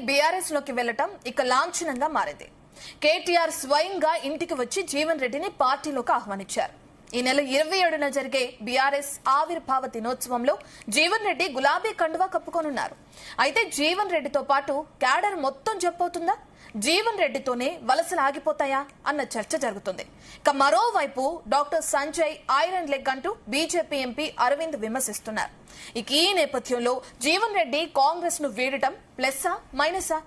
BRS లోకి వెళ్లటం ఇక లాంఛనంగా మారింది. కేటీఆర్ స్వయంగా ఇంటికి వచ్చి జీవన్ రెడ్డిని పార్టీలోకి ఆహ్వానించారు. ఈ నెల 27న జరిగే బీఆర్ఎస్ ఆవిర్భావ దినోత్సవంలో జీవన్ రెడ్డి గులాబీ కండువా కప్పుకోనున్నారు. అయితే జీవన్ రెడ్డితో పాటు క్యాడర్ మొత్తం చెప్పవుతుందా? జీవన్ రెడ్డితోనే వలసలు ఆగిపోతాయా అన్న చర్చ జరుగుతుంది. ఇక మరోవైపు డాక్టర్ సంజయ్ ఐరన్ లెగ్ అంటూ బీజేపీ ఎంపీ అరవింద్ విమర్శిస్తున్నారు. ఇక ఈ నేపథ్యంలో జీవన్ రెడ్డి కాంగ్రెస్ ను వీడటం ప్లస్సా మైనసా?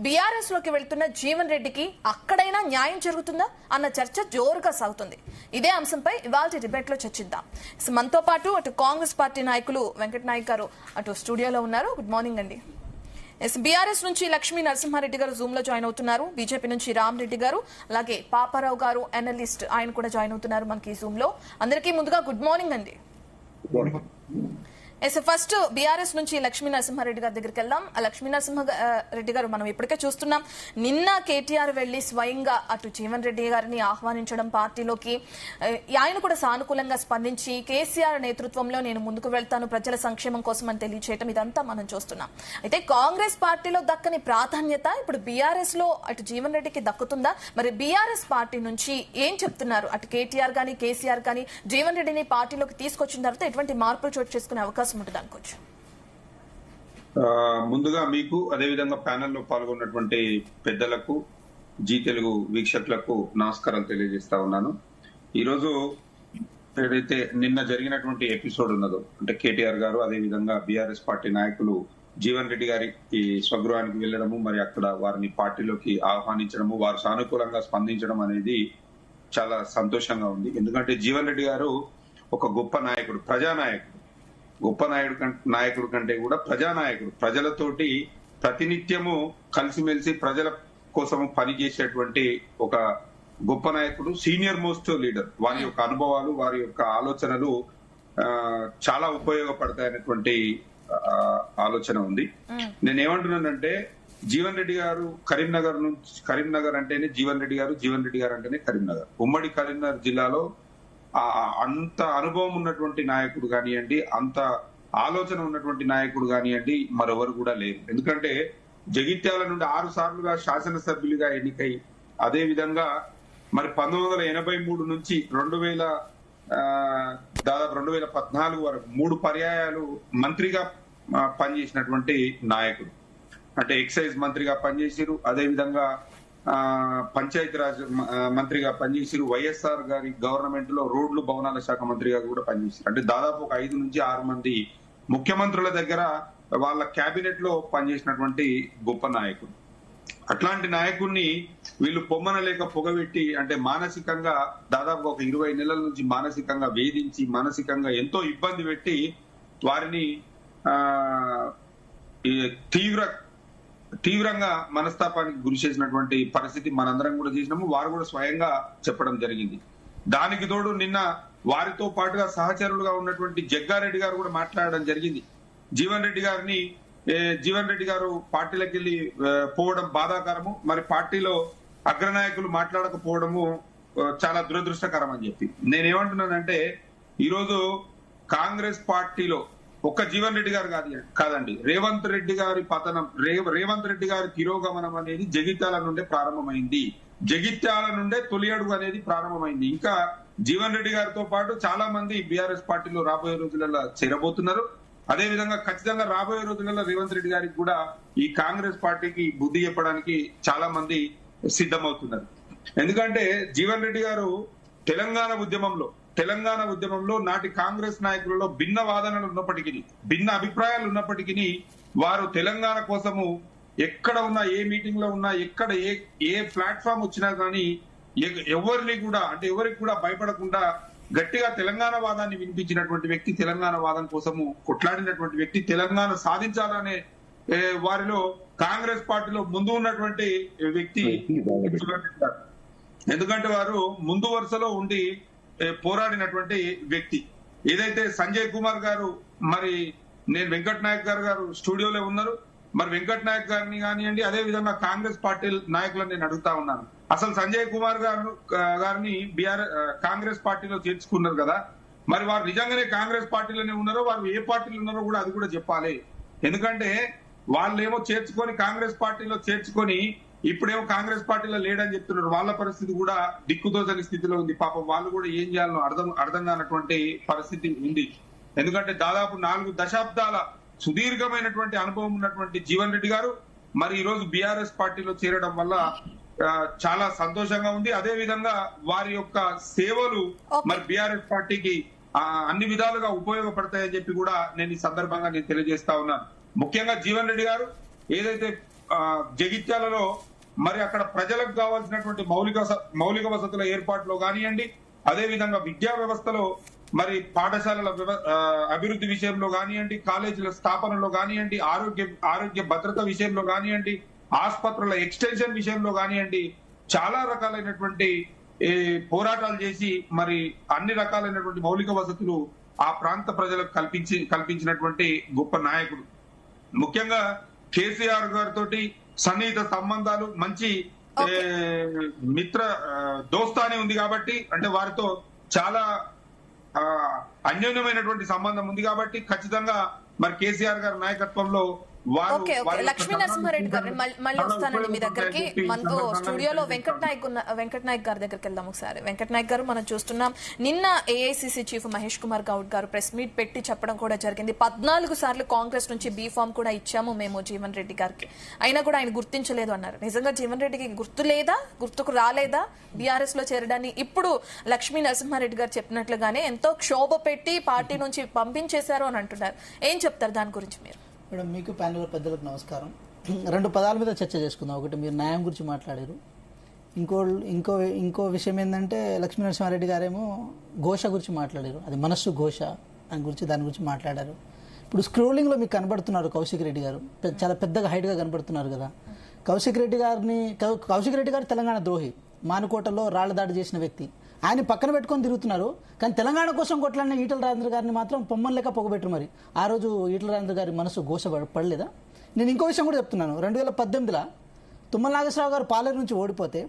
బీఆర్ఎస్ లోకి వెళ్తున్న జీవన్ రెడ్డికి అక్కడైనా న్యాయం జరుగుతుందా అన్న చర్చ జోరుగా సాగుతుంది. ఇదే అంశంపై ఇవాళ డిబేట్ లో చర్చిద్దాం. మనతో పాటు అటు కాంగ్రెస్ పార్టీ నాయకులు వెంకట్ నాయక్ గారు అటు స్టూడియోలో ఉన్నారు. గుడ్ మార్నింగ్ అండి. బీఆర్ఎస్ నుంచి లక్ష్మీ నరసింహారెడ్డి గారు జూమ్ లో జాయిన్ అవుతున్నారు. బీజేపీ నుంచి రామ్ రెడ్డి గారు, అలాగే పాపారావు గారు అనలిస్ట్, ఆయన కూడా జాయిన్ అవుతున్నారు మనకి జూమ్ లో. అందరికీ ముందుగా గుడ్ మార్నింగ్ అండి. ఫస్ట్ బీఆర్ఎస్ నుంచి లక్ష్మీ నరసింహారెడ్డి గారి దగ్గరికి వెళ్దాం. లక్ష్మీ నరసింహారెడ్డి గారు, మనం ఇప్పటికే చూస్తున్నాం, నిన్న కేటీఆర్ వెళ్లి స్వయంగా అటు జీవన్ రెడ్డి గారిని ఆహ్వానించడం పార్టీలోకి, ఆయన కూడా సానుకూలంగా స్పందించి కేసీఆర్ నేతృత్వంలో నేను ముందుకు వెళ్తాను ప్రజల సంక్షేమం కోసం అని తెలియచేయటం, ఇదంతా మనం చూస్తున్నాం. అయితే కాంగ్రెస్ పార్టీలో దక్కని ప్రాధాన్యత ఇప్పుడు బీఆర్ఎస్ లో అటు జీవన్ రెడ్డికి దక్కుతుందా? మరి బీఆర్ఎస్ పార్టీ నుంచి ఏం చెప్తున్నారు? అటు కేటీఆర్ గానీ కేసీఆర్ గానీ జీవన్ రెడ్డిని పార్టీలోకి తీసుకొచ్చిన తర్వాత ఎటువంటి మార్పులు చోటు చేసుకునే అవకాశం ఉంటుంది అనుకోవచ్చు? ముందుగా మీకు, అదేవిధంగా ప్యానెల్లో పాల్గొన్నటువంటి పెద్దలకు, జీ తెలుగు వీక్షకులకు నమస్కారాలు తెలియజేస్తా ఉన్నాను. ఈరోజు ఏదైతే నిన్న జరిగినటువంటి ఎపిసోడ్ ఉన్నదో, అంటే కేటీఆర్ గారు అదేవిధంగా బీఆర్ఎస్ పార్టీ నాయకులు జీవన్ రెడ్డి గారి స్వగృహానికి వెళ్లడము, మరి అక్కడ వారిని పార్టీలోకి ఆహ్వానించడము, వారు సానుకూలంగా స్పందించడం అనేది చాలా సంతోషంగా ఉంది. ఎందుకంటే జీవన్ రెడ్డి గారు ఒక గొప్ప నాయకుడు, ప్రజానాయకుడు. గొప్ప నాయకుడు కంటే కూడా ప్రజానాయకుడు. ప్రజలతోటి ప్రతినిత్యము కలిసిమెలిసి ప్రజల కోసం పనిచేసేటువంటి ఒక గొప్ప నాయకుడు, సీనియర్ మోస్ట్ లీడర్. వారి యొక్క అనుభవాలు, వారి యొక్క ఆలోచనలు చాలా ఉపయోగపడతాయనేటువంటి ఆలోచన ఉంది. నేనేమంటున్నానంటే, జీవన్ రెడ్డి గారు కరీంనగర్ నుంచి, కరీంనగర్ అంటేనే జీవన్ రెడ్డి గారు, జీవన్ రెడ్డి గారు అంటేనే కరీంనగర్. ఉమ్మడి కరీంనగర్ జిల్లాలో అంత అనుభవం ఉన్నటువంటి నాయకుడు కానివ్వండి, అంత ఆలోచన ఉన్నటువంటి నాయకుడు కానివ్వండి మరెవరు కూడా లేరు. ఎందుకంటే జగిత్యాల నుండి 6 సార్లుగా శాసనసభ్యులుగా ఎన్నికై, అదే విధంగా మరి 1983 నుంచి దాదాపు 2014 వరకు 3 పర్యాయాలు మంత్రిగా పనిచేసినటువంటి నాయకుడు. అంటే ఎక్సైజ్ మంత్రిగా పనిచేసారు, అదే విధంగా పంచాయతీరాజ్ మంత్రిగా పనిచేసారు, వైఎస్ఆర్ గారి గవర్నమెంట్ లో రోడ్లు భవనాల శాఖ మంత్రిగా కూడా పనిచేశారు. అంటే దాదాపు ఒక 5 నుంచి 6 మంది ముఖ్యమంత్రుల దగ్గర వాళ్ళ కేబినెట్ లో పనిచేసినటువంటి గొప్ప నాయకుడు. అట్లాంటి నాయకుడిని వీళ్ళు పొమ్మనలేక పొగబెట్టి, అంటే మానసికంగా దాదాపు ఒక 20 నెలల నుంచి మానసికంగా వేధించి, మానసికంగా ఎంతో ఇబ్బంది పెట్టి వారిని తీవ్రంగా మనస్తాపానికి గురి చేసినటువంటి పరిస్థితి మనందరం కూడా చేసినాము. వారు కూడా స్వయంగా చెప్పడం జరిగింది. దానికి తోడు నిన్న వారితో పాటుగా సహచరులుగా ఉన్నటువంటి జగ్గారెడ్డి గారు కూడా మాట్లాడడం జరిగింది. జీవన్ రెడ్డి గారు పార్టీలోకి వెళ్ళి పోవడం బాధాకరము, మరి పార్టీలో అగ్రనాయకులు మాట్లాడకపోవడము చాలా దురదృష్టకరం అని చెప్పి. నేనేమంటున్నానంటే, ఈరోజు కాంగ్రెస్ పార్టీలో ఒక్క జీవన్ రెడ్డి గారు కాదండి, రేవంత్ రెడ్డి గారి పతనం, రేవంత్ రెడ్డి గారి తిరోగమనం అనేది జగిత్యాల నుండే ప్రారంభమైంది. జగిత్యాల నుండే తొలి అడుగు అనేది ప్రారంభమైంది. ఇంకా జీవన్ రెడ్డి గారితో పాటు చాలా మంది బీఆర్ఎస్ పార్టీలో రాబోయే రోజులలో చేరబోతున్నారు. అదే విధంగా ఖచ్చితంగా రాబోయే రోజులలో రేవంత్ రెడ్డి గారికి కూడా ఈ కాంగ్రెస్ పార్టీకి బుద్ధి చెప్పడానికి చాలా మంది సిద్ధమవుతున్నారు. ఎందుకంటే జీవన్ రెడ్డి గారు తెలంగాణ ఉద్యమంలో నాటి కాంగ్రెస్ నాయకులలో భిన్న వాదనలు ఉన్నప్పటికీ, భిన్న అభిప్రాయాలు ఉన్నప్పటికీ, వారు తెలంగాణ కోసము ఎక్కడ ఉన్నా, ఏ మీటింగ్ లో ఉన్నా, ఎక్కడ ఏ ప్లాట్ఫామ్ వచ్చినా కానీ ఎవరికి కూడా భయపడకుండా గట్టిగా తెలంగాణ వాదాన్ని వినిపించినటువంటి వ్యక్తి, తెలంగాణ వాదం కోసము కొట్లాడినటువంటి వ్యక్తి, తెలంగాణ సాధించాలనే వారిలో కాంగ్రెస్ పార్టీలో ముందు ఉన్నటువంటి వ్యక్తి. ఎందుకంటే వారు ముందు వరుసలో ఉండి పోరాడినటువంటి వ్యక్తి. ఏదైతే సంజయ్ కుమార్ గారు, మరి నేను వెంకట్ నాయక్ గారు స్టూడియోలో ఉన్నారు, మరి వెంకట్ నాయక్ గారిని కానివ్వండి, అదే విధంగా కాంగ్రెస్ పార్టీ నాయకులను నేను అడుగుతా ఉన్నాను, అసలు సంజయ్ కుమార్ గారిని కాంగ్రెస్ పార్టీలో చేర్చుకున్నారు కదా, మరి వారు నిజంగానే కాంగ్రెస్ పార్టీలోనే ఉన్నారో, వారు ఏ పార్టీలో ఉన్నారో కూడా అది కూడా చెప్పాలి. ఎందుకంటే వాళ్ళేమో చేర్చుకొని కాంగ్రెస్ పార్టీలో చేర్చుకొని ఇప్పుడేమో కాంగ్రెస్ పార్టీలో లేడని చెప్తున్నారు. వాళ్ళ పరిస్థితి కూడా దిక్కుదోచని స్థితిలో ఉంది. పాపం వాళ్ళు కూడా ఏం చేయాలో అర్థం కానటువంటి పరిస్థితి ఉంది. ఎందుకంటే దాదాపు 4 దశాబ్దాల సుదీర్ఘమైనటువంటి అనుభవం ఉన్నటువంటి జీవన్ రెడ్డి గారు మరి ఈ రోజు బీఆర్ఎస్ పార్టీలో చేరడం వల్ల చాలా సంతోషంగా ఉంది. అదే విధంగా వారి యొక్క సేవలు మరి బీఆర్ఎస్ పార్టీకి అన్ని విధాలుగా ఉపయోగపడతాయని చెప్పి కూడా నేను ఈ సందర్భంగా నేను తెలియజేస్తా ఉన్నాను. ముఖ్యంగా జీవన్ రెడ్డి గారు ఏదైతే జగిత్యాలలో మరి అక్కడ ప్రజలకు కావాల్సినటువంటి మౌలిక వసతుల ఏర్పాటులో కానివ్వండి, అదే విధంగా విద్యా వ్యవస్థలో మరి పాఠశాలల అభివృద్ధి విషయంలో కానివ్వండి, కాలేజీల స్థాపనలో కానివ్వండి, ఆరోగ్య భద్రత విషయంలో కానివ్వండి, ఆసుపత్రుల ఎక్స్టెన్షన్ విషయంలో కానివ్వండి, చాలా రకాలైనటువంటి పోరాటాలు చేసి మరి అన్ని రకాలైనటువంటి మౌలిక వసతులు ఆ ప్రాంత ప్రజలకు కల్పించినటువంటి గొప్ప నాయకుడు. ముఖ్యంగా కేసీఆర్ గారితో సన్నిహిత సంబంధాలు, మంచి మిత్ర దోస్తానే ఉంది కాబట్టి, అంటే వారితో చాలా అన్యోన్యమైనటువంటి సంబంధం ఉంది కాబట్టి ఖచ్చితంగా మరి కేసీఆర్ గారి నాయకత్వంలో లక్ష్మీ నరసింహారెడ్డి గారు మళ్ళీ వస్తానండి మీ దగ్గరికి. మనతో స్టూడియోలో వెంకట్ నాయక్ గారి దగ్గరికి వెళ్దాం ఒకసారి. వెంకట్ నాయక్ గారు, మనం చూస్తున్నాం నిన్న ఏఐసిసి చీఫ్ మహేష్ కుమార్ గౌడ్ గారు ప్రెస్ మీట్ పెట్టి చెప్పడం కూడా జరిగింది. 14 సార్లు కాంగ్రెస్ నుంచి బీ ఫామ్ కూడా ఇచ్చాము మేము జీవన్ రెడ్డి గారికి, అయినా కూడా ఆయన గుర్తించలేదు అన్నారు. నిజంగా జీవన్ రెడ్డికి గుర్తుకు రాలేదా బీఆర్ఎస్ లో చేరడాన్ని? ఇప్పుడు లక్ష్మీ నరసింహారెడ్డి గారు చెప్పినట్లుగానే ఎంతో క్షోభ పెట్టి పార్టీ నుంచి పంపించేశారు అని అంటున్నారు. ఏం చెప్తారు దాని గురించి మీరు? మేడం, మీకు ప్యానెల్ పెద్దలకు నమస్కారం. 2 పదాల మీద చర్చ చేసుకుందాం. ఒకటి, మీరు న్యాయం గురించి మాట్లాడారు. ఇంకో విషయం ఏంటంటే లక్ష్మీ నరసింహారెడ్డి గారేమో ఘోష గురించి మాట్లాడారు. అది మనస్సు ఘోష దాని గురించి మాట్లాడారు. ఇప్పుడు స్క్రోలింగ్లో మీకు కనబడుతున్నారు కౌశిక్ రెడ్డి గారు, చాలా పెద్దగా హైట్గా కనబడుతున్నారు కదా. కౌశిక్ రెడ్డి గారు తెలంగాణ ద్రోహి, మానుకోటలో రాళ్ల దాడి చేసిన వ్యక్తి. ఆయన పక్కన పెట్టుకొని తిరుగుతున్నారు. కానీ తెలంగాణ కోసం కొట్లాడిన ఈటల రాజేంద్ర గారిని మాత్రం పొమ్మని లెక్క పొగబెట్టరు. మరి ఆ రోజు ఈటల రాజేంద్ర గారి మనసు ఘోష పడలేదా? నేను ఇంకో విషయం కూడా చెప్తున్నాను. 2018లో తుమ్మల నాగేశ్వరరావు గారు పాలేరు నుంచి ఓడిపోతే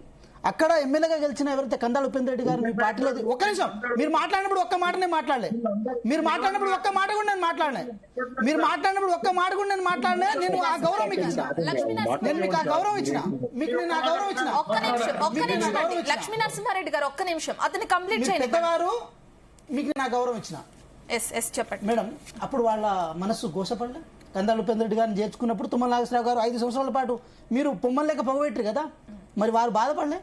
అక్కడ ఎమ్మెల్యేగా గెలిచిన ఎవరైతే కందాళ ఉపేంద్ర రెడ్డి గారు మీ పార్టీలో, ఒక్క నిమిషం, మీరు మాట్లాడినప్పుడు ఒక్క మాట నేను మాట్లాడలే. మీరు మాట్లాడినప్పుడు ఒక్క మాట కూడా నేను మాట్లాడలే. నేను ఆ గౌరవం మీకు ఇచ్చిన. నేను మీకు ఆ గౌరవం ఇచ్చిన. లక్ష్మీ నరసింహారెడ్డి గారు ఒక్క నిమిషం, అతన్ని కంప్లీట్ చేయండి. పెద్దవారు, మీకు నేను ఆ గౌరవం ఇచ్చిన. చెప్పండి మేడం. అప్పుడు వాళ్ళ మనస్సు ఘోషపడలే. కందాళ ఉపేంద్ర రెడ్డి గారిని చేర్చుకున్నప్పుడు తుమ్మల నాగేశ్వరరావు గారు 5 సంవత్సరాల పాటు మీరు పొమ్మని లెక్క పొగబెట్టరు కదా, మరి వారు బాధపడలే.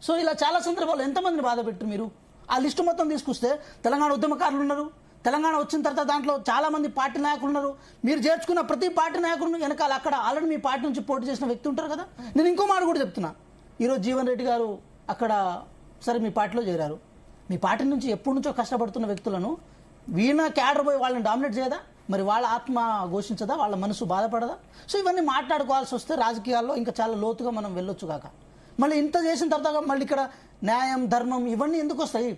సో ఇలా చాలా సందర్భాలు ఎంతమందిని బాధ పెట్టరు మీరు? ఆ లిస్టు మొత్తం తీసుకొస్తే తెలంగాణ ఉద్యమకారులు ఉన్నారు. తెలంగాణ వచ్చిన తర్వాత దాంట్లో చాలా మంది పార్టీ నాయకులు ఉన్నారు. మీరు చేర్చుకున్న ప్రతి పార్టీ నాయకులను వెనకాల అక్కడ ఆల్రెడీ మీ పార్టీ నుంచి పోటీ చేసిన వ్యక్తి ఉంటారు కదా. నేను ఇంకో మాట కూడా చెప్తున్నా. ఈరోజు జీవన్ రెడ్డి గారు అక్కడ సరే మీ పార్టీలో చేరారు. మీ పార్టీ నుంచి ఎప్పటి నుంచో కష్టపడుతున్న వ్యక్తులను వీణ క్యాడర్ పోయి వాళ్ళని డామినేట్ చేయదా? మరి వాళ్ళ ఆత్మ ఘోషించదా? వాళ్ళ మనసు బాధపడదా? సో ఇవన్నీ మాట్లాడుకోవాల్సి వస్తే రాజకీయాల్లో ఇంకా చాలా లోతుగా మనం వెళ్ళొచ్చు కాక, మళ్ళీ ఇంత చేసిన తర్వాత మళ్ళీ ఇక్కడ న్యాయం ధర్మం ఇవన్నీ ఎందుకు వస్తాయి?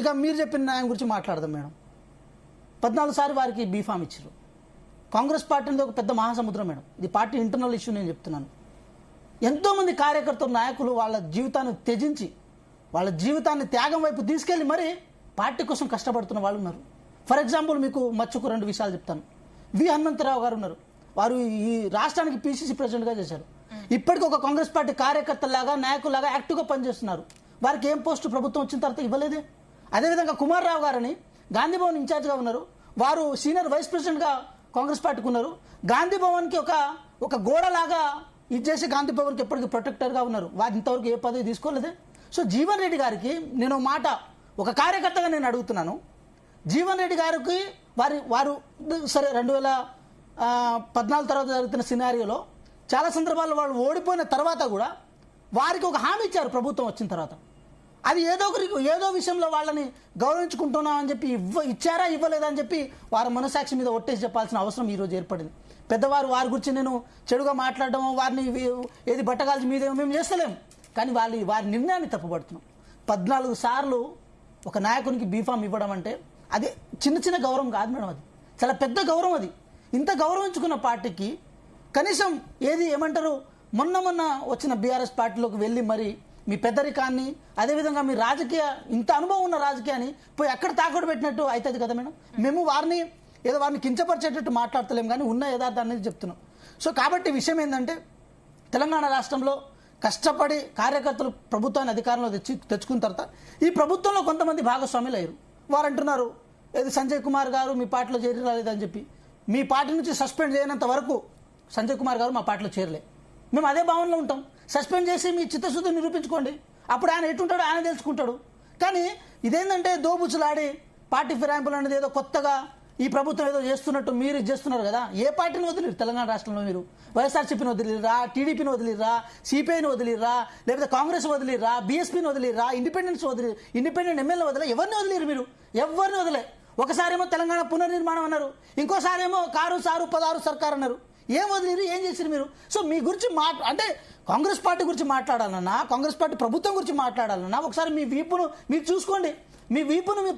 ఇక మీరు చెప్పిన న్యాయం గురించి మాట్లాడదాం మేడం. 14 సార్లు వారికి బీఫామ్ ఇచ్చారు. కాంగ్రెస్ పార్టీ అనేది ఒక పెద్ద మహాసముద్రం మేడం. ఇది పార్టీ ఇంటర్నల్ ఇష్యూ. నేను చెప్తున్నాను, ఎంతోమంది కార్యకర్తలు నాయకులు వాళ్ళ జీవితాన్ని త్యజించి వాళ్ళ జీవితాన్ని త్యాగం వైపు తీసుకెళ్లి మరి పార్టీ కోసం కష్టపడుతున్న వాళ్ళు ఉన్నారు. ఫర్ ఎగ్జాంపుల్ మీకు మచ్చుకు 2 విషయాలు చెప్తాను. వి హనుమంతరావు గారు ఉన్నారు. వారు ఈ రాష్ట్రానికి పిసిసి ప్రెసిడెంట్గా చేశారు. ఇప్పటికీ ఒక కాంగ్రెస్ పార్టీ కార్యకర్తలాగా నాయకులాగా యాక్టివ్గా పనిచేస్తున్నారు. వారికి ఏం పోస్టు ప్రభుత్వం వచ్చిన తర్వాత ఇవ్వలేదే. అదేవిధంగా కుమార్ రావు గారని గాంధీ భవన్ ఇన్ఛార్జ్గా ఉన్నారు. వారు సీనియర్ వైస్ ప్రెసిడెంట్గా కాంగ్రెస్ పార్టీకి ఉన్నారు. గాంధీ భవన్కి ఒక గోడలాగా ఇచ్చేసి గాంధీ భవన్కి ఎప్పటికీ ప్రొటెక్టర్గా ఉన్నారు. వారు ఇంతవరకు ఏ పదవి తీసుకోలేదే. సో జీవన్ రెడ్డి గారికి నేను మాట ఒక కార్యకర్తగా నేను అడుగుతున్నాను. జీవన్ రెడ్డి గారికి వారు సరే 2014 తర్వాత జరుగుతున్న సినారియోలో చాలా సందర్భాల్లో వాళ్ళు ఓడిపోయిన తర్వాత కూడా వారికి ఒక హామీ ఇచ్చారు ప్రభుత్వం వచ్చిన తర్వాత. అది ఏదో విషయంలో వాళ్ళని గౌరవించుకుంటున్నామని చెప్పి ఇచ్చారా ఇవ్వలేదా అని చెప్పి వారి మనసాక్షి మీద ఒట్టేసి చెప్పాల్సిన అవసరం ఈరోజు ఏర్పడింది. పెద్దవారు వారి గురించి నేను చెడుగా మాట్లాడడం, వారిని ఏది బట్టగాల్చి మీదేమో మేము చేస్తలేము. కానీ వారి నిర్ణయాన్ని తప్పుపడుతున్నాం. 14 సార్లు ఒక నాయకునికి బీఫామ్ ఇవ్వడం అంటే అది చిన్న గౌరవం కాదు మేడం. అది చాలా పెద్ద గౌరవం. అది ఇంత గౌరవించుకున్న పార్టీకి కనీసం ఏమంటారు, మొన్న వచ్చిన బీఆర్ఎస్ పార్టీలోకి వెళ్ళి మరి మీ పెద్దరికాన్ని, అదేవిధంగా మీ ఇంత అనుభవం ఉన్న రాజకీయాన్ని పోయి ఎక్కడ తాకట్టు పెట్టినట్టు అవుతుంది కదా మేడం. మేము వారిని కించపరిచేటట్టు మాట్లాడతలేము, కానీ ఉన్న యథార్థాన్ని చెప్తున్నాం. సో కాబట్టి విషయం ఏంటంటే తెలంగాణ రాష్ట్రంలో కష్టపడి కార్యకర్తలు ప్రభుత్వాన్ని అధికారంలో తెచ్చుకున్న తర్వాత ఈ ప్రభుత్వంలో కొంతమంది భాగస్వాములు అయ్యారు. వారు అంటున్నారు ఏది సంజయ్ కుమార్ గారు మీ పార్టీలో చేరి రాలేదని చెప్పి. మీ పార్టీ నుంచి సస్పెండ్ చేయనంత వరకు సంజయ్ కుమార్ గారు మా పార్టీలో చేరలే. మేము అదే భావనలో ఉంటాం. సస్పెండ్ చేసి మీ చిత్తశుద్ధి నిరూపించుకోండి, అప్పుడు ఆయన ఎటుంటాడో ఆయన తెలుసుకుంటాడు. కానీ ఇదేంటంటే దోబుచ్చులాడి పార్టీ ఫిరాయింపులు అనేది ఏదో కొత్తగా ఈ ప్రభుత్వం ఏదో చేస్తున్నట్టు మీరు చేస్తున్నారు కదా. ఏ పార్టీని వదిలేరు తెలంగాణ రాష్ట్రంలో? మీరు వైఎస్ఆర్సీపీని వదిలిరా, టీడీపీని వదిలిరా, సిపిఐని వదిలిరా, లేకపోతే కాంగ్రెస్ వదిలిరా, బీఎస్పీని వదిలిరా, ఇండిపెండెంట్ ఎమ్మెల్యే వదిలే, ఎవరిని వదిలేరు మీరు? ఎవరిని వదిలే. ఒకసారేమో తెలంగాణ పునర్నిర్మాణం అన్నారు, ఇంకోసారేమో కారు సారు 16 సర్కార్ అన్నారు. ఏం వదిలేరు, ఏం చేసిరు మీరు? సో మీ గురించి అంటే కాంగ్రెస్ పార్టీ గురించి మాట్లాడాలన్నా, కాంగ్రెస్ పార్టీ ప్రభుత్వం గురించి మాట్లాడాలన్నా ఒకసారి మీ వీపును మీరు చూసుకోండి. మీ వీపును మీ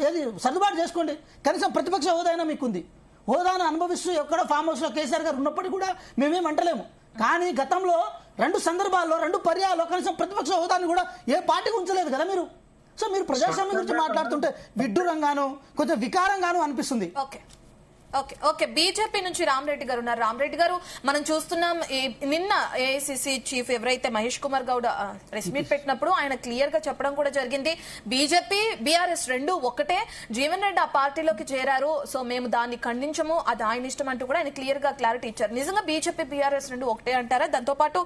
ఏది సర్దుబాటు చేసుకోండి. కనీసం ప్రతిపక్ష హోదా అయినా మీకుంది. హోదాను అనుభవిస్తూ ఎక్కడో ఫామ్ హౌస్లో కేసీఆర్ గారు ఉన్నప్పటికీ కూడా మేమేం అంటలేము. కానీ గతంలో 2 సందర్భాల్లో 2 పర్యాయాల్లో కనీసం ప్రతిపక్ష హోదాన్ని కూడా ఏ పార్టీకి ఉంచలేదు కదా మీరు. సో మీరు ప్రజాస్వామ్యం గురించి మాట్లాడుతుంటే విడ్డూరంగాను కొంచెం వికారంగాను అనిపిస్తుంది. ఓకే బీజేపీ నుంచి రామరెడ్డి గారు ఉన్నారు. రామరెడ్డి గారు, మనం చూస్తున్నాం నిన్న ఏఐసిసి చీఫ్ ఎవరైతే మహేష్ కుమార్ గౌడ్ ప్రెస్ మీట్ పెట్టినప్పుడు ఆయన క్లియర్ గా చెప్పడం కూడా జరిగింది, బీజేపీ బీఆర్ఎస్ రెండు ఒకటే, జీవన్ రెడ్డి ఆ పార్టీలోకి చేరారు, సో మేము దాన్ని ఖండించము, అది ఆయన ఇష్టం అంటూ కూడా ఆయన క్లియర్ గా క్లారిటీ ఇచ్చారు. నిజంగా బీజేపీ బీఆర్ఎస్ రెండు ఒకటే అంటారా? దాంతో పాటు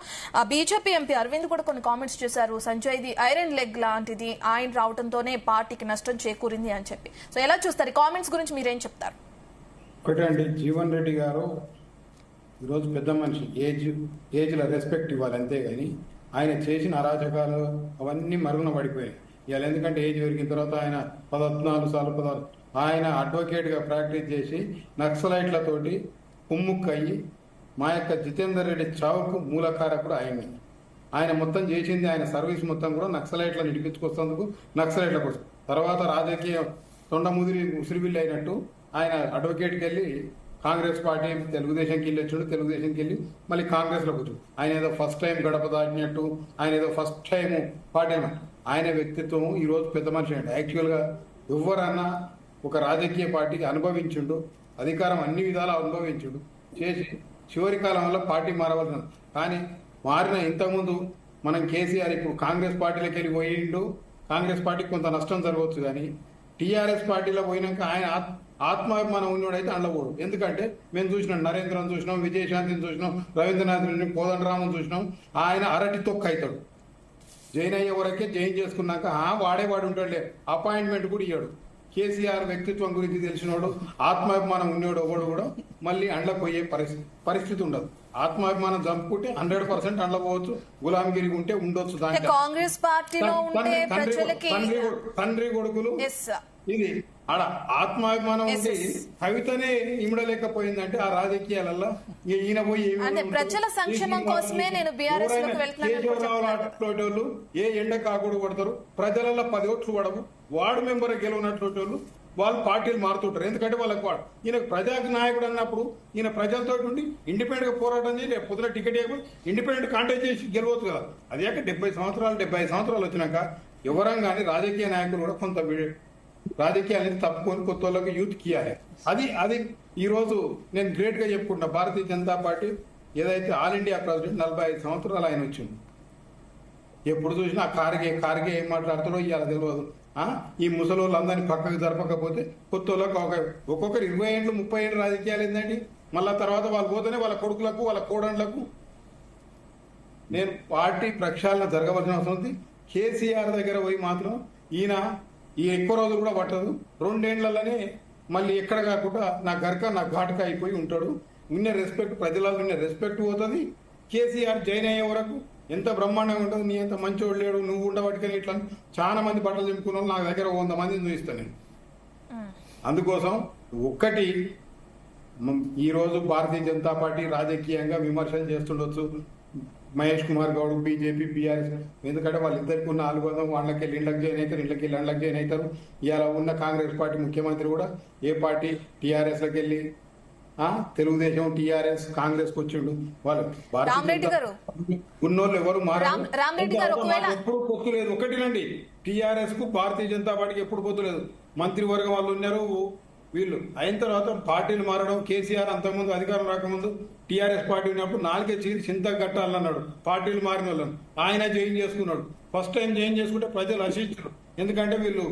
బీజేపీ ఎంపీ అరవింద్ కూడా కొన్ని కామెంట్స్ చేశారు, సంజయ్ది ఐరన్ లెగ్ లాంటిది, ఆయన రావడంతోనే పార్టీకి నష్టం చేకూరింది అని చెప్పి. సో ఎలా చూస్తారు ఈ కామెంట్స్ గురించి, మీరేం చెప్తారు? ఒకటే అండి, జీవన్ రెడ్డి గారు ఈరోజు పెద్ద మనిషి, ఏజ్లో రెస్పెక్ట్ ఇవ్వాలి అంతేగాని ఆయన చేసిన అరాచకాలు అవన్నీ మరుగున పడిపోయాయి ఇవాళ. ఎందుకంటే ఏజ్ పెరిగిన తర్వాత ఆయన 14 సార్లు ఆయన అడ్వకేట్గా ప్రాక్టీస్ చేసి నక్సలైట్లతోటి కుమ్ముక్కయ్యి మా యొక్క జితేందర్ రెడ్డి చావుకు మూలకారకుడు ఆయన మొత్తం చేసింది, ఆయన సర్వీస్ మొత్తం కూడా నక్సలైట్లను ఇడిపించుకొస్తేందుకు, నక్సలైట్ల కోసం. తర్వాత రాజకీయ ఉసిరిబిల్లి అయినట్టు ఆయన అడ్వకేట్కి వెళ్ళి కాంగ్రెస్ పార్టీ తెలుగుదేశంకి వెళ్ళి వచ్చాడు, తెలుగుదేశంకి వెళ్ళి మళ్ళీ కాంగ్రెస్లోకి వచ్చాడు. ఆయన ఏదో ఫస్ట్ టైం గడప దాటినట్టు, ఆయన ఏదో ఫస్ట్ టైం పార్టీ అన్నట్టు. ఆయన వ్యక్తిత్వం ఈరోజు పెద్ద మనిషి అండి. యాక్చువల్గా ఎవరన్నా ఒక రాజకీయ పార్టీకి అనుభవించుండు, అధికారం అన్ని విధాలు అనుభవించుండు, చేసి చివరి కాలంలో పార్టీ మారవలసిన. కానీ మారిన ఇంతకుముందు మనం కేసీఆర్ ఇప్పుడు కాంగ్రెస్ పార్టీలోకి వెళ్ళి పోయిండు, కాంగ్రెస్ పార్టీకి కొంత నష్టం జరగవచ్చు. కానీ టీఆర్ఎస్ పార్టీలో పోయినాక ఆయన ఆత్మాభిమానం ఉన్నోడైతే అండకూడదు. ఎందుకంటే మేము చూసినాం, నరేంద్రను చూసినాం, విజయశాంతిని చూసినాం, రవీంద్రనాథ్ కోదండరామన్ చూసినాం. ఆయన అరటి తొక్క అవుతాడు. జైన్ అయ్యే వరకే జైన్ చేసుకున్నాక వాడు ఉంటాడులే, అపాయింట్మెంట్ కూడా ఇయ్యాడు. కేసీఆర్ వ్యక్తిత్వం గురించి తెలిసినోడు, ఆత్మాభిమానం ఉన్నోడు ఒకడు కూడా మళ్ళీ అండ్లకు పోయే పరిస్థితి ఉండదు. ఆత్మాభిమానం చంపుకుంటే 100% అండ్ల పోవచ్చు, గులాంగిరి ఉంటే ఉండొచ్చు. దాంట్లో కాంగ్రెస్ పార్టీలో తండ్రి కొడుకులు ఇది ఆడ ఆత్మాభిమానం ఉంటే కవితనే ఇమడలేకపోయిందంటే ఆ రాజకీయాలలో ఈయన పోయి ప్రజల సంక్షేమం కోసమే నేను బీఆర్ఎస్ లోకి వెళ్తున్నాను. ఏ ఎండ కాకూడదు కొడతారు, ప్రజలలో 10 ఓట్లు పడవు, వార్డు మెంబర్ గెలవనటువంటి వాళ్ళు పార్టీలు మారుతుంటారు. ఎందుకంటే వాళ్ళకి ఈయన ప్రజా నాయకుడు అన్నప్పుడు ఈయన ప్రజలతో ఉండి ఇండిపెండెంట్ గా పోరాటం చేసి పొద్దున టికెట్ ఇవ్వకపోతే ఇండిపెండెంట్ కాంటాక్ట్ చేసి గెలవచ్చు కదా. అదే 75 సంవత్సరాలు వచ్చినాక ఎవరం కానీ రాజకీయ నాయకులు కూడా కొంత రాజకీయాలని తప్పుకొని కొత్త వాళ్ళకి యూత్ కియాలి. అది ఈ రోజు నేను గ్రేట్ గా చెప్పుకుంటా. భారతీయ జనతా పార్టీ ఏదైతే ఆల్ ఇండియా ప్రెసిడెంట్ 45 సంవత్సరాలు ఆయన వచ్చింది. ఎప్పుడు చూసినా కార్గే ఏం మాట్లాడతాడో ఇవాళ తెలియదు. ఈ ముసలోళ్ళందరినీ పక్కకు జరపకపోతే కొత్త వాళ్ళకు ఒక్కొక్కరు 20 ఏళ్ళు 30 ఏళ్ళు రాజకీయాలు ఏంటండి. మళ్ళా తర్వాత వాళ్ళు పోతేనే వాళ్ళ కొడుకులకు వాళ్ళ కోడళ్లకు. నేను పార్టీ ప్రక్షాళన జరగవలసిన అవసరం ఉంది. కేసీఆర్ దగ్గర పోయి మాత్రం ఈయన ఈ ఎక్కువ రోజులు కూడా పట్టదు, 2 ఏళ్లలోనే మళ్ళీ ఎక్కడ కాకుండా నా ఘాటుక అయిపోయి ఉంటాడు. విన్న రెస్పెక్ట్ ప్రజల విన్న రెస్పెక్ట్ పోతుంది. కేసీఆర్ జైన్ అయ్యే వరకు ఎంత బ్రహ్మాండంగా ఉంటుంది. నీ ఎంత మంచోడు లేడు, నువ్వు ఉండబట్టుకని ఇట్లా చాలా మంది బట్టలు చెప్పుకున్న నా దగ్గర 100 మందిని చూపిస్తాను నేను. అందుకోసం ఒక్కటి, ఈరోజు భారతీయ జనతా పార్టీ రాజకీయంగా విమర్శలు చేస్తుండొచ్చు మహేష్ కుమార్ గౌడ్, బీజేపీ, బీఆర్ఎస్. ఎందుకంటే వాళ్ళిద్దరికి ఉన్న 400 వాళ్ళకి వెళ్ళి ఇళ్ళకి జాయిన్ అవుతారు, ఇళ్ళకి వెళ్ళి అండ్లకి జాయిన్ అవుతారు. ఇలా ఉన్న కాంగ్రెస్ పార్టీ ముఖ్యమంత్రి కూడా ఏ పార్టీ టీఆర్ఎస్లోకి వెళ్ళి తెలుగుదేశం, టీఆర్ఎస్, కాంగ్రెస్ కు వచ్చిండు. వాళ్ళు ఉన్నోళ్ళు ఎవరు మారారు, ఎప్పుడు పొత్తు లేదు. ఒకటినండి, టీఆర్ఎస్ కు భారతీయ జనతా పార్టీకి ఎప్పుడు పొత్తు లేదు. మంత్రివర్గం వాళ్ళు ఉన్నారు, వీళ్ళు అయిన తర్వాత పార్టీలు మారడం. కేసీఆర్ అంతకుముందు అధికారం రాకముందు టీఆర్ఎస్ పార్టీ ఉన్నప్పుడు 4 చీరి చింత కట్టాలన్నాడు పార్టీలు మారిన వాళ్ళని. ఆయన చేంజ్ చేసుకున్నాడు. ఫస్ట్ టైం చేంజ్ చేసుకుంటే ప్రజలు హర్షించారు. ఎందుకంటే వీళ్ళు